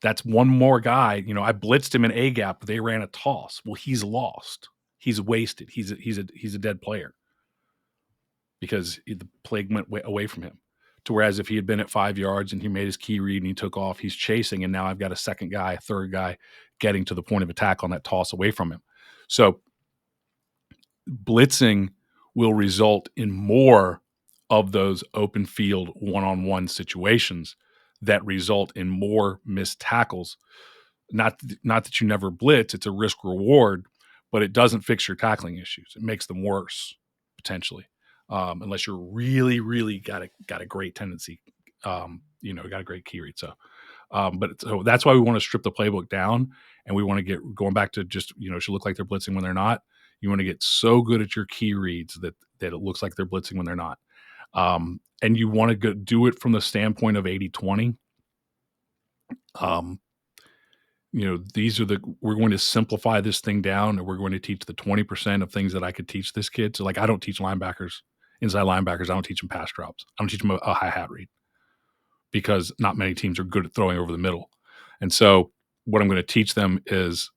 That's one more guy. I blitzed him in A gap, but they ran a toss. Well, he's lost. He's wasted. He's a dead player because the play went away from him. To whereas if he had been at 5 yards and he made his key read and he took off, he's chasing, and now I've got a second guy, a third guy getting to the point of attack on that toss away from him. So blitzing will result in more of those open field one-on-one situations that result in more missed tackles. Not that you never blitz, it's a risk reward, but it doesn't fix your tackling issues. It makes them worse potentially, unless you're really, really got a great tendency, got a great key read. So that's why we want to strip the playbook down, and we want to get going back to just it should look like they're blitzing when they're not. You want to get so good at your key reads that it looks like they're blitzing when they're not. And you want to do it from the standpoint of 80-20. We're going to simplify this thing down, and we're going to teach the 20% of things that I could teach this kid. So, like, I don't teach linebackers, inside linebackers. I don't teach them pass drops. I don't teach them a high hat read because not many teams are good at throwing over the middle. And so what I'm going to teach them is,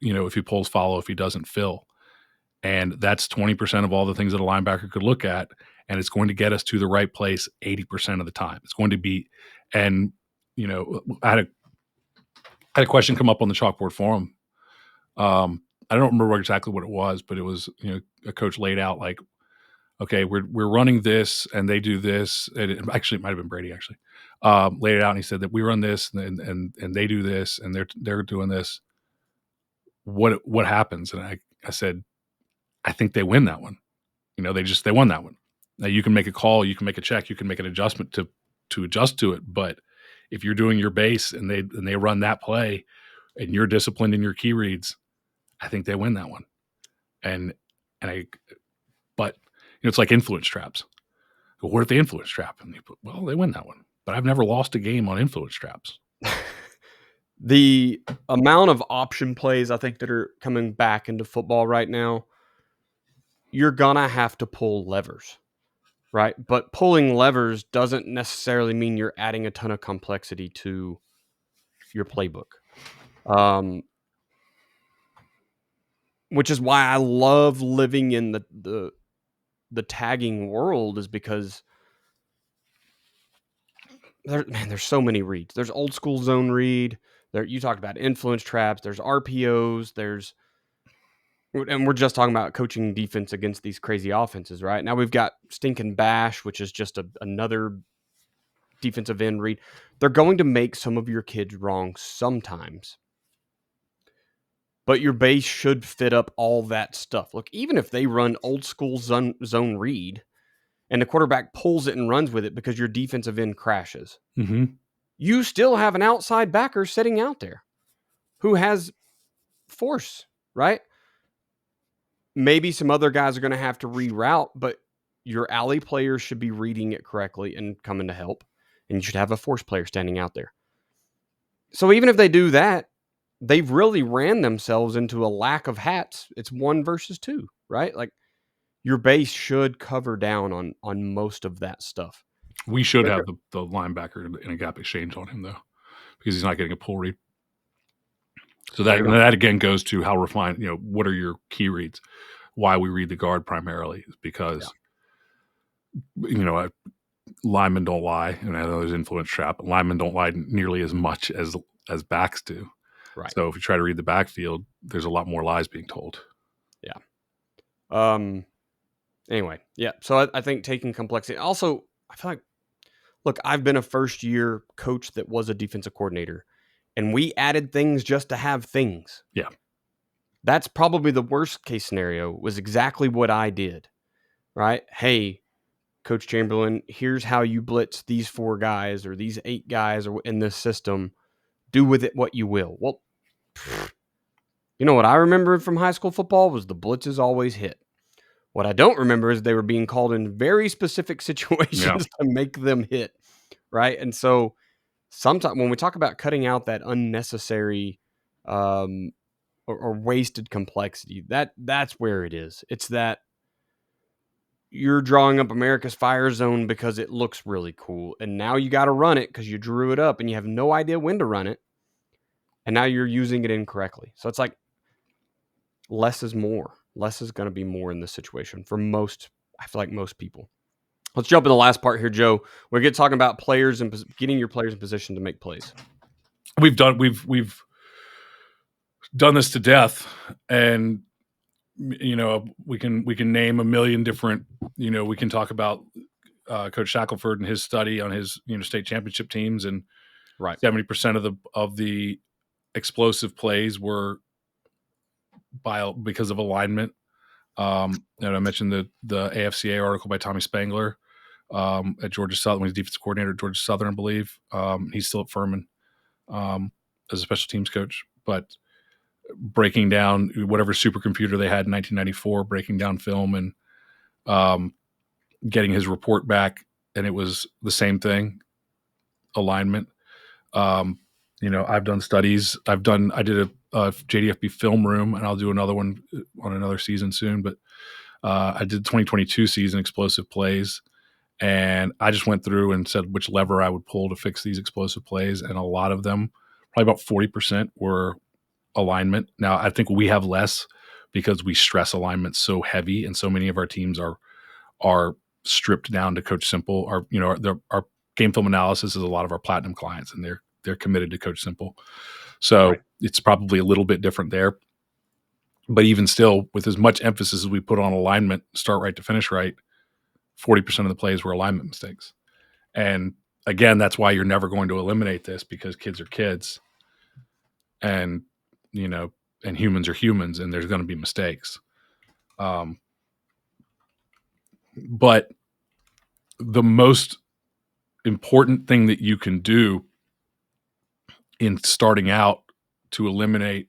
if he pulls follow, if he doesn't fill. And that's 20% of all the things that a linebacker could look at. And it's going to get us to the right place 80% of the time. It's going to be, and, I had a question come up on the chalkboard forum. I don't remember exactly what it was, but it was, a coach laid out like, okay, we're running this and they do this. And it might have been Brady actually. Laid it out and he said that we run this and they do this and they're doing this. What happens? And I said, I think they win that one. They won that one. Now you can make a call, you can make a check, you can make an adjustment to adjust to it. But if you're doing your base and they run that play and you're disciplined in your key reads, I think they win that one. But it's like influence traps. Well, what if they influence trap? And they win that one. But I've never lost a game on influence traps. The amount of option plays I think that are coming back into football right now, you're gonna have to pull levers, right? But pulling levers doesn't necessarily mean you're adding a ton of complexity to your playbook. Which is why I love living in the tagging world, is because there's so many reads. There's old school zone read. There, you talked about influence traps. There's RPOs. And we're just talking about coaching defense against these crazy offenses, right? Now we've got stinking bash, which is just another defensive end read. They're going to make some of your kids wrong sometimes, but your base should fit up all that stuff. Look, even if they run old school zone read and the quarterback pulls it and runs with it because your defensive end crashes, you still have an outside backer sitting out there who has force, right? Maybe some other guys are going to have to reroute, but your alley players should be reading it correctly and coming to help. And you should have a force player standing out there. So even if they do that, they've really ran themselves into a lack of hats. It's 1 versus 2, right? Like, your base should cover down on most of that stuff. We should have the linebacker in a gap exchange on him, though, because he's not getting a pull read. So that again goes to how refined, what are your key reads? Why we read the guard primarily is because, linemen don't lie, and I know there's influence trap. Linemen don't lie nearly as much as backs do. Right. So if you try to read the backfield, there's a lot more lies being told. Yeah. Anyway, yeah. So I think taking complexity. Also, I feel like, look, I've been a first-year coach that was a defensive coordinator, and we added things just to have things. Yeah. That's probably the worst case scenario, was exactly what I did, right? Hey, Coach Chamberlain, here's how you blitz these 4 guys or these 8 guys or in this system. Do with it what you will. Well, what I remember from high school football was the blitzes always hit. What I don't remember is they were being called in very specific situations to make them hit, right? And so sometimes when we talk about cutting out that unnecessary or wasted complexity, that's where it is. It's that you're drawing up America's Fire Zone because it looks really cool, and now you got to run it because you drew it up and you have no idea when to run it. and now you're using it incorrectly. So it's like less is more. Less is going to be more in this situation for most. I feel like most people. Let's jump in the last part here, Joe. We're going to talking about players and getting your players in position to make plays. We've done this to death, and we can name a million different. We can talk about Coach Shackelford and his study on his state championship teams, and right, 70% of the explosive plays were because of alignment. And I mentioned the AFCA article by Tommy Spangler at Georgia Southern, when he's defensive coordinator at Georgia Southern, I believe. He's still at Furman as a special teams coach, but breaking down whatever supercomputer they had in 1994, breaking down film and getting his report back, and it was the same thing, alignment. I've done studies. I did a JDFB film room, and I'll do another one on another season soon. But I did 2022 season explosive plays, and I just went through and said which lever I would pull to fix these explosive plays, and a lot of them, probably about 40%, were alignment. Now, I think we have less because we stress alignment so heavy, and so many of our teams are stripped down to Coach Simple. Our game film analysis is a lot of our platinum clients, and they're committed to Coach Simple. So right. It's probably a little bit different there. But even still, with as much emphasis as we put on alignment, start right to finish right, 40% of the plays were alignment mistakes. And again, that's why you're never going to eliminate this, because kids are kids, and and humans are humans, and there's going to be mistakes. But the most important thing that you can do in starting out to eliminate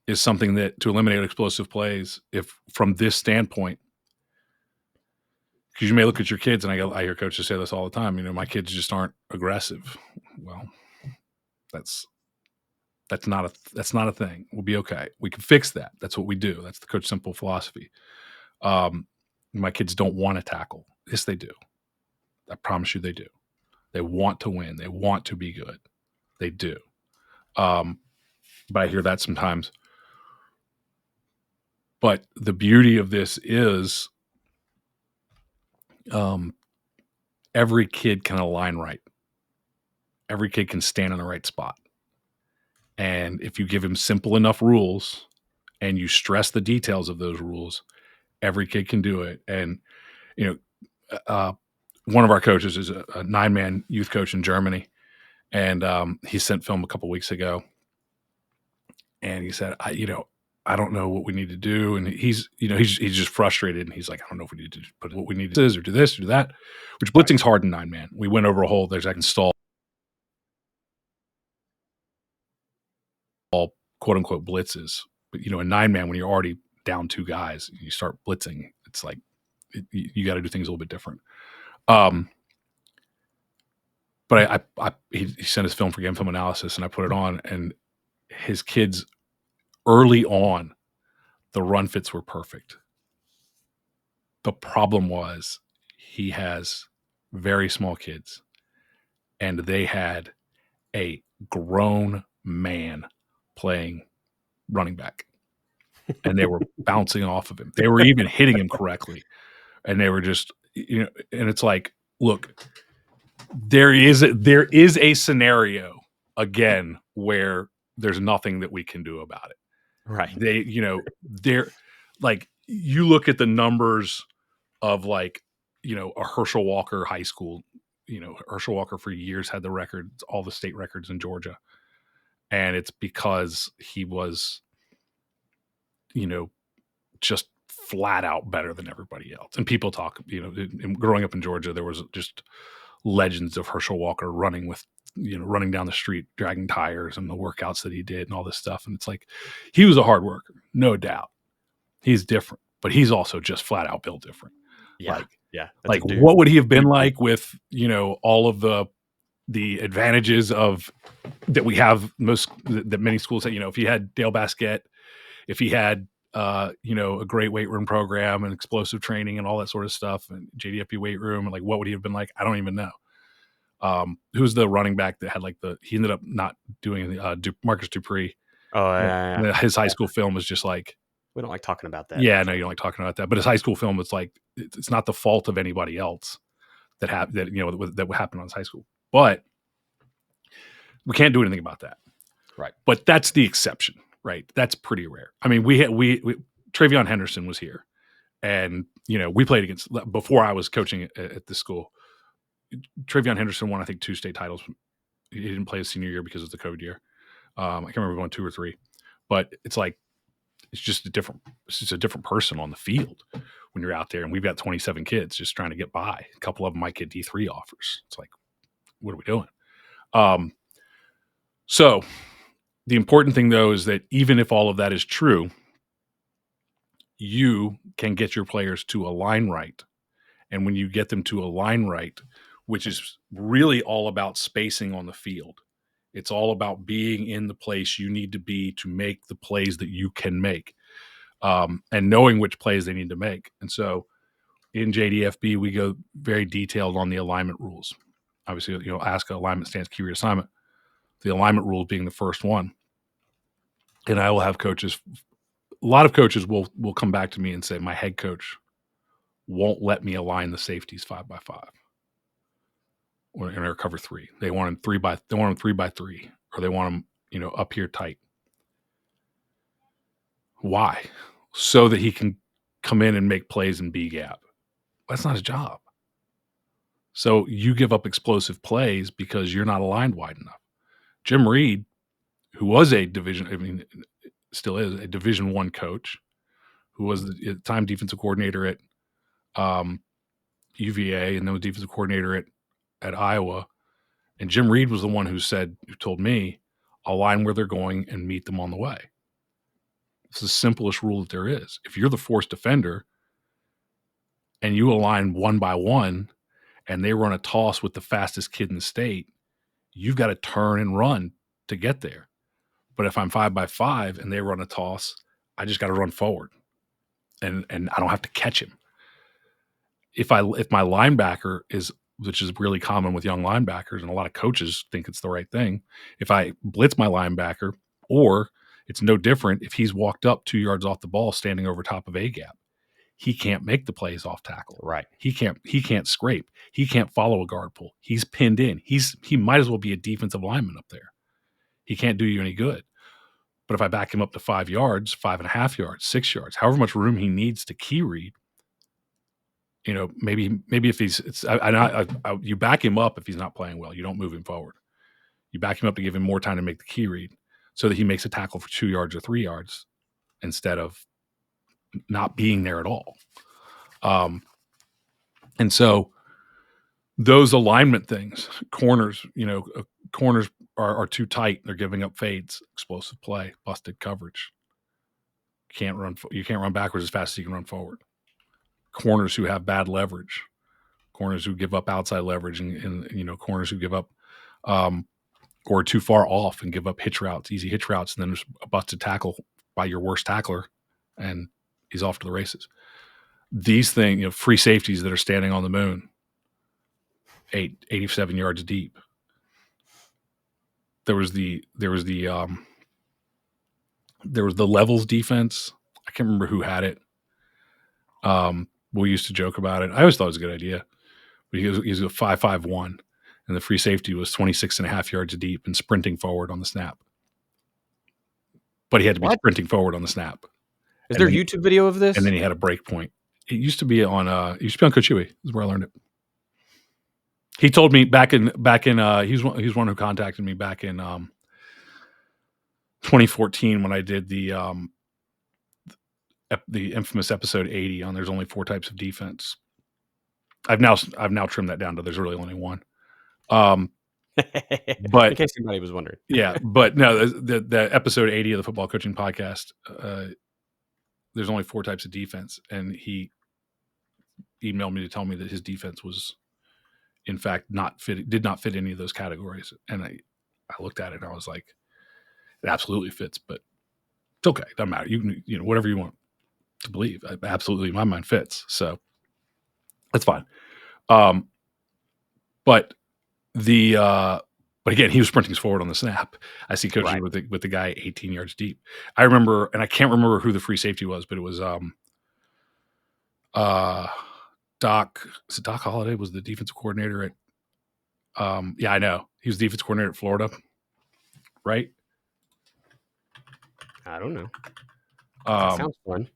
explosive plays, if from this standpoint, because you may look at your kids, and I hear coaches say this all the time, my kids just aren't aggressive. Well, that's not a thing. We'll be okay. We can fix that. That's what we do. That's the Coach Simple philosophy. My kids don't want to tackle. Yes, they do. I promise you they do. They want to win. They want to be good. They do. But I hear that sometimes. But the beauty of this is every kid can align right. Every kid can stand in the right spot. And if you give him simple enough rules and you stress the details of those rules, every kid can do it. And, one of our coaches is a 9-man youth coach in Germany. And he sent film a couple weeks ago. And he said, I don't know what we need to do. And he's just frustrated. And he's like, I don't know if we need to put what we need to do, or do this or do that, which blitzing's hard in 9-man. We went over a whole, I can stall all quote unquote blitzes. But, in 9-man, when you're already down 2 guys, you start blitzing. It's like, you got to do things a little bit different. But he sent his film for game film analysis, and I put it on, and his kids early on, the run fits were perfect. The problem was he has very small kids, and they had a grown man playing running back, and they were bouncing off of him. They were even hitting him correctly, and they were just, and it's like, look, there is a scenario again where there's nothing that we can do about it. Right. They're like, you look at the numbers of a Herschel Walker high school. Herschel Walker for years had the records, all the state records in Georgia. And it's because he was, just flat out better than everybody else. And people talk, growing up in Georgia, there was just legends of Herschel Walker running down the street, dragging tires, and the workouts that he did and all this stuff. And it's like, he was a hard worker, no doubt. He's different, but he's also just flat out built different. Yeah. What would he have been like with, all of the advantages of that we have that many schools have, if he had Dale Basquette, if he had, a great weight room program and explosive training and all that sort of stuff, and JDFB weight room, and what would he have been like? I don't even know. Who was the running back that had like he ended up not doing Marcus Dupree. Oh, yeah. His high school film was just like, We don't like talking about that. yeah, no, you don't like talking about that. But his high school film was like, it's not the fault of anybody else that would happen on his high school. But we can't do anything about that. Right. But that's the exception, right? That's pretty rare. I mean, we Travion Henderson was here, and we played against, before I was coaching at this school. Travion Henderson won, I think, 2 state titles. He didn't play his senior year because of the COVID year. I can't remember going 2 or 3, but it's like, it's just a different person on the field when you're out there, and we've got 27 kids just trying to get by. A couple of them might get D3 offers. It's like, what are we doing? So the important thing, though, is that even if all of that is true, you can get your players to align right. And when you get them to align right, which is really all about spacing on the field, it's all about being in the place you need to be to make the plays that you can make, and knowing which plays they need to make. And so in JDFB, we go very detailed on the alignment rules. Obviously, ASCA, alignment, stance, key reassignment. The alignment rule being the first one. And I will have coaches, a lot of coaches will come back to me and say, my head coach won't let me align the safeties 5x5 or in our cover 3. They want them 3x3, or they want them, up here tight. Why? So that he can come in and make plays in B gap. That's not his job. So you give up explosive plays because you're not aligned wide enough. Jim Reed, who was still is a Division I coach, who was the time defensive coordinator at UVA, and then was defensive coordinator at Iowa. And Jim Reed was the one who told me, align where they're going and meet them on the way. It's the simplest rule that there is. If you're the force defender and you align 1 by 1 and they run a toss with the fastest kid in the state, you've got to turn and run to get there. But if I'm 5x5 and they run a toss, I just got to run forward, and I don't have to catch him. If my linebacker is, which is really common with young linebackers, and a lot of coaches think it's the right thing, if I blitz my linebacker, or it's no different if he's walked up 2 yards off the ball standing over top of A gap, he can't make the plays off tackle. Right. He can't scrape. He can't follow a guard pull. He's pinned in. He might as well be a defensive lineman up there. He can't do you any good. But if I back him up to 5 yards, 5.5 yards, 6 yards, however much room he needs to key read, maybe if you back him up if he's not playing well, you don't move him forward. You back him up to give him more time to make the key read so that he makes a tackle for 2 yards or 3 yards instead of not being there at all. And so those alignment things, corners are too tight. They're giving up fades, explosive play, busted coverage. You can't run backwards as fast as you can run forward. Corners who have bad leverage, corners who give up outside leverage, and corners who give up or too far off and give up easy hitch routes, and then there's a busted tackle by your worst tackler, and he's off to the races. These things, free safeties that are standing on the moon, 87 yards deep. There was the levels defense. I can't remember who had it. We used to joke about it. I always thought it was a good idea. But he was a 5.51, and the free safety was 26.5 yards deep and sprinting forward on the snap. But he had to be sprinting forward on the snap. Is there a YouTube video of this? And then he had a break point. It used to be on Coach Huey. This is where I learned it. He told me back in he's one who contacted me back in 2014 when I did the infamous episode 80 on There's Only 4 Types of Defense. I've now trimmed that down to there's really only one. But in case anybody was wondering. Yeah, but no, the episode 80 of the Football Coaching Podcast, there's only 4 types of defense, and he emailed me to tell me that his defense was, in fact, did not fit any of those categories. And I looked at it and I was like, it absolutely fits, but it's okay. It doesn't matter. You can, whatever you want to believe. Absolutely, my mind fits. So that's fine. But But again, he was sprinting forward on the snap. I see coaching Right. with the guy 18 yards deep. I remember, and I can't remember who the free safety was, but it was Doc. Is it Doc Holliday was the defensive coordinator at yeah, I know. He was defensive coordinator at Florida, right? I don't know. That sounds fun.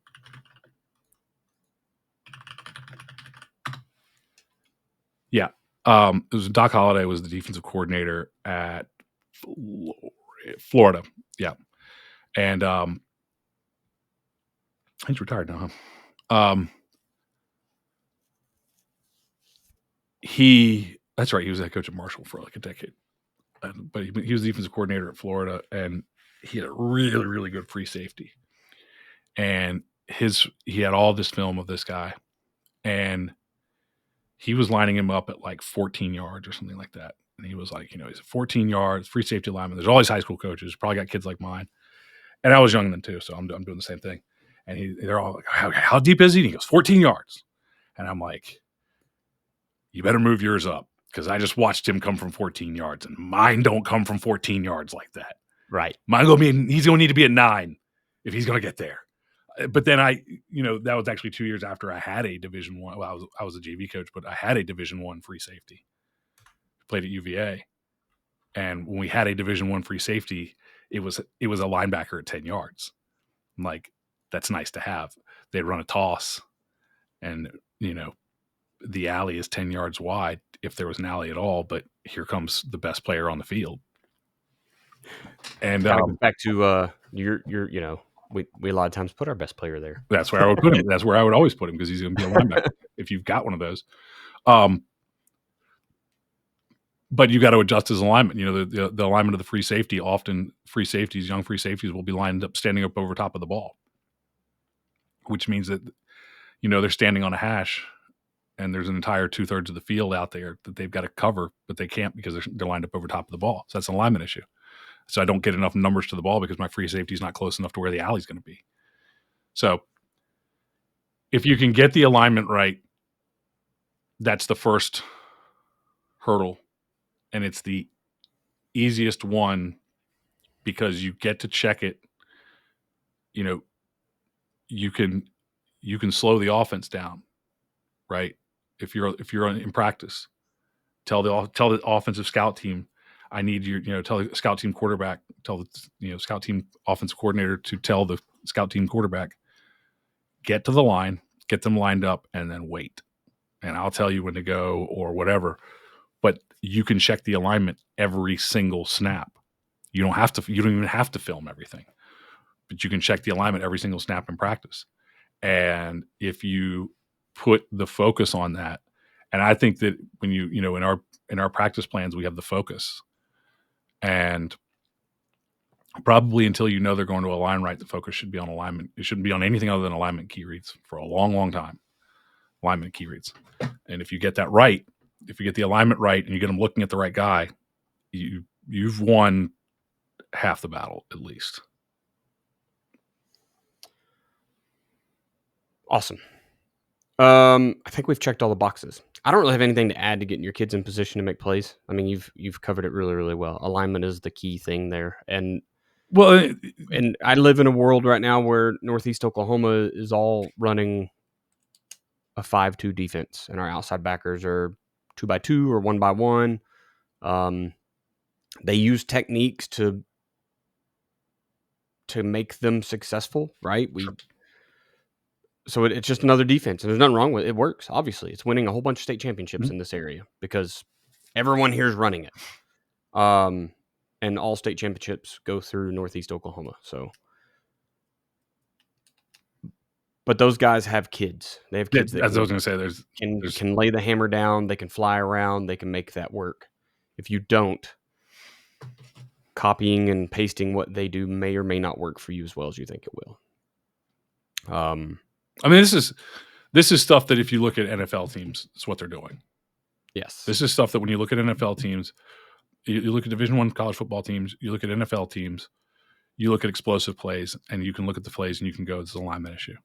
Yeah. It was Doc Holliday was the defensive coordinator at Florida. Yeah. And he's retired now, huh? That's right. He was head coach at Marshall for like a decade. But he was the defensive coordinator at Florida, and he had a really, really good free safety. And he had all this film of this guy, and he was lining him up at like 14 yards or something like that. And he was like, he's at 14 yards, free safety lineman. There's all these high school coaches, probably got kids like mine. And I was young then too, so I'm doing the same thing. And they're all like, how deep is he? And he goes, 14 yards. And I'm like, you better move yours up, because I just watched him come from 14 yards, and mine don't come from 14 yards like that. Right. He's going to need to be at 9 if he's going to get there. But then that was actually 2 years after I had a Division I. Well, I was a JV coach, but I had a Division I free safety. Played at UVA, and when we had a Division I free safety, it was a linebacker at 10 yards. I'm like, that's nice to have. They'd run a toss, and the alley is 10 yards wide if there was an alley at all. But here comes the best player on the field. And kind of goes back to we a lot of times put our best player there. That's where I would put him. That's where I would always put him, because he's going to be a linebacker if you've got one of those. But you got to adjust his alignment. The alignment of the free safety. Often young free safeties will be lined up, standing up over top of the ball, which means that they're standing on a hash, and there's an entire 2/3 of the field out there that they've got to cover, but they can't because they're lined up over top of the ball. So that's an alignment issue. So I don't get enough numbers to the ball because my free safety is not close enough to where the alley's going to be. So if you can get the alignment right, that's the first hurdle. And it's the easiest one, because you get to check it. You can slow the offense down, right? If you're in practice, tell the offensive scout team, I need tell the scout team quarterback, tell the scout team offensive coordinator to tell the scout team quarterback, get to the line, get them lined up, and then wait. And I'll tell you when to go or whatever. But you can check the alignment every single snap. You don't even have to film everything, but you can check the alignment every single snap in practice. And if you put the focus on that, and I think that when in our practice plans, we have the focus, and probably until they're going to align right, the focus should be on alignment. It shouldn't be on anything other than alignment key reads for a long, long time. Alignment key reads. And if you get that right, if you get the alignment right and you get them looking at the right guy, you've won half the battle at least. Awesome. I think we've checked all the boxes. I don't really have anything to add to getting your kids in position to make plays. I mean, you've covered it really, really well. Alignment is the key thing there. And I live in a world right now where Northeast Oklahoma is all running a 5-2 defense, and our outside backers are 2x2 or 1x1. They use techniques to make them successful, right? So it's just another defense, and there's nothing wrong with it. It works, obviously. It's winning a whole bunch of state championships in this area because everyone here is running it. And all state championships go through Northeast Oklahoma. So, but those guys have kids. They have kids that as I was going to say, can lay the hammer down. They can fly around. They can make that work. If you don't, copying and pasting what they do may or may not work for you as well as you think it will. I mean, this is stuff that if you look at NFL teams, it's what they're doing. Yes. This is stuff that when you look at NFL teams, you look at Division I college football teams, you look at NFL teams, you look at explosive plays, and you can look at the plays and you can go, it's an alignment issue.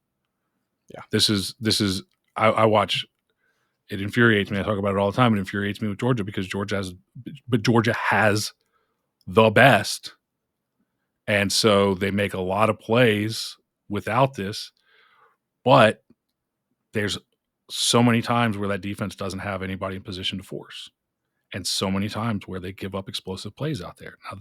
Yeah. This is I watch It infuriates me. I talk about it all the time. It infuriates me with Georgia because Georgia has the best. And so they make a lot of plays without this, but there's so many times where that defense doesn't have anybody in position to force, and so many times where they give up explosive plays out there. Now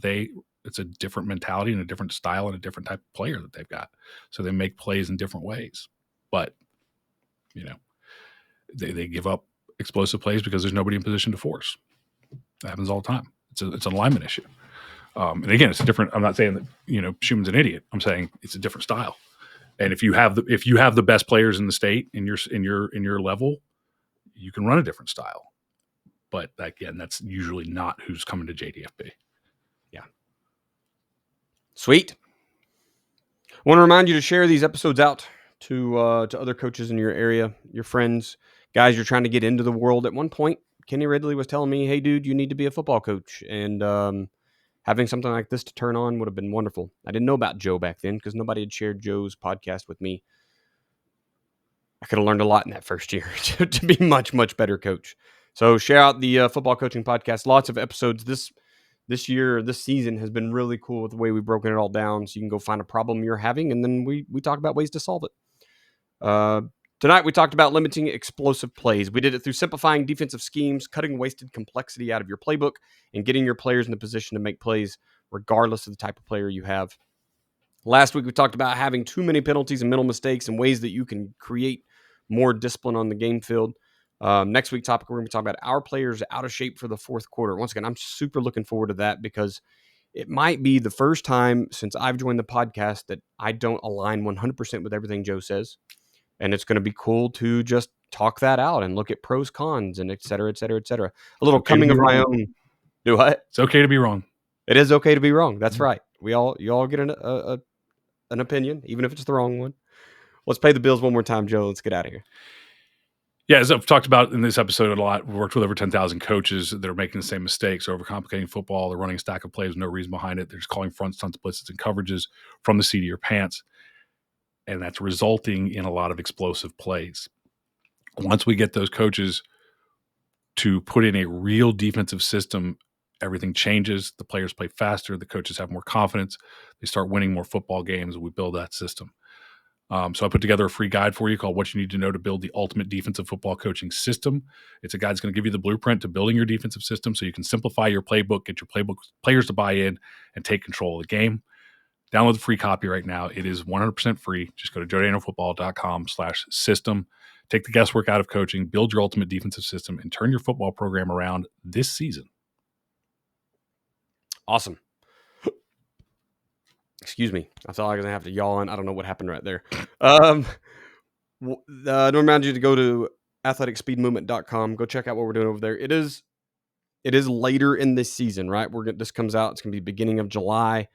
it's a different mentality and a different style and a different type of player that they've got. So they make plays in different ways, but they give up explosive plays because there's nobody in position to force. That happens all the time. It's an alignment issue. And again, it's different. I'm not saying that Schumann's an idiot. I'm saying it's a different style. And if you have the best players in the state in your level, you can run a different style. But again, that's usually not who's coming to JDFB. Yeah. Sweet. I want to remind you to share these episodes out to other coaches in your area, your friends, guys you're trying to get into the world. At one point, Kenny Ridley was telling me, "Hey, dude, you need to be a football coach." And having something like this to turn on would have been wonderful. I didn't know about Joe back then because nobody had shared Joe's podcast with me. I could have learned a lot in that first year to be much, much better coach. So share out the football coaching podcast. Lots of episodes this year, this season has been really cool with the way we've broken it all down. So you can go find a problem you're having, and then we talk about ways to solve it. Tonight we talked about limiting explosive plays. We did it through simplifying defensive schemes, cutting wasted complexity out of your playbook, and getting your players in a position to make plays regardless of the type of player you have. Last week we talked about having too many penalties and mental mistakes and ways that you can create more discipline on the game field. Next week's topic, we're going to talk about our players out of shape for the fourth quarter. Once again, I'm super looking forward to that because it might be the first time since I've joined the podcast that I don't align 100% with everything Joe says. And it's going to be cool to just talk that out and look at pros, cons, and et cetera, et cetera, et cetera. A little coming of my own. Do what? It's okay to be wrong. It is okay to be wrong. That's right. You all get an opinion, even if it's the wrong one. Let's pay the bills one more time, Joe. Let's get out of here. Yeah, as I've talked about in this episode a lot, we've worked with over 10,000 coaches that are making the same mistakes. They're overcomplicating football. They're running a stack of plays with no reason behind it. They're just calling fronts, stunts, blitzes, and coverages from the seat of your pants. And that's resulting in a lot of explosive plays. Once we get those coaches to put in a real defensive system, everything changes. The players play faster. The coaches have more confidence. They start winning more football games, and we build that system. So I put together a free guide for you called What You Need to Know to Build the Ultimate Defensive Football Coaching System. It's a guide that's going to give you the blueprint to building your defensive system so you can simplify your playbook, get your playbook players to buy in, and take control of the game. Download the free copy right now. It is 100% free. Just go to joedanielfootball.com/system. Take the guesswork out of coaching, build your ultimate defensive system, and turn your football program around this season. Awesome. Excuse me. I thought I was going to have to yawn. I don't know what happened right there. I remind you to go to athleticspeedmovement.com. Go check out what we're doing over there. It is later in this season, right? This comes out. It's going to be beginning of July.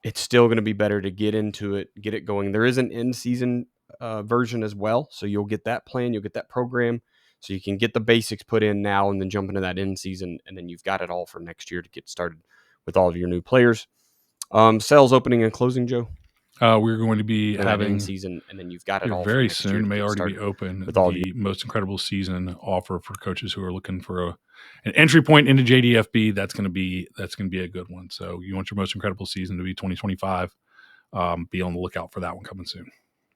It's still going to be better to get into it, get it going. There is an in-season version as well. So you'll get that plan. You'll get that program. So you can get the basics put in now and then jump into that in-season. And then you've got it all for next year to get started with all of your new players. Sales opening and closing, Joe. We're going to be having season, and then you've got it all very soon. May already be open with all the most incredible season offer for coaches who are looking for an entry point into JDFB. That's going to be a good one. So you want your most incredible season to be 2025. Be on the lookout for that one coming soon.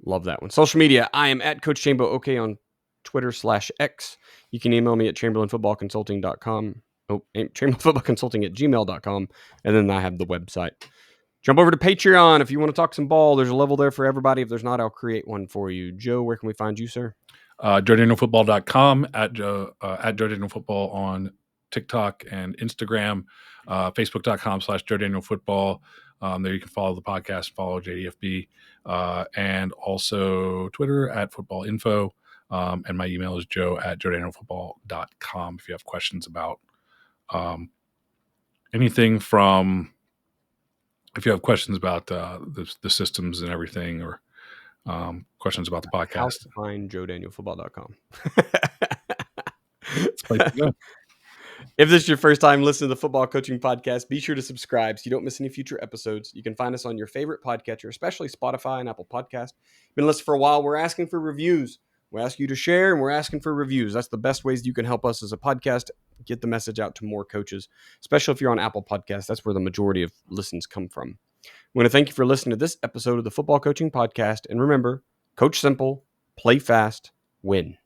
Love that one. Social media. I am at Coach Chambo OK on Twitter/X. You can email me at chamberlainfootballconsulting.com. chamberlainfootballconsulting@gmail.com. And then I have the website. Jump over to Patreon if you want to talk some ball. There's a level there for everybody. If there's not, I'll create one for you. Joe, where can we find you, sir? JoeDanielFootball.com, at JoeDanielFootball on TikTok and Instagram, Facebook.com/JoeDanielFootball. There you can follow the podcast, follow JDFB, and also Twitter at FootballInfo. And my email is joe@JoeDanielFootball.com if you have questions about anything from... If you have questions about the systems and everything, or questions about the podcast, how to find JoeDanielFootball.com. If this is your first time listening to the Football Coaching Podcast, be sure to subscribe so you don't miss any future episodes. You can find us on your favorite podcatcher, especially Spotify and Apple Podcasts. Been listening for a while. We're asking for reviews. We ask you to share, and we're asking for reviews. That's the best ways you can help us as a podcast get the message out to more coaches, especially if you're on Apple Podcasts. That's where the majority of listens come from. We want to thank you for listening to this episode of the Football Coaching Podcast. And remember, coach simple, play fast, win.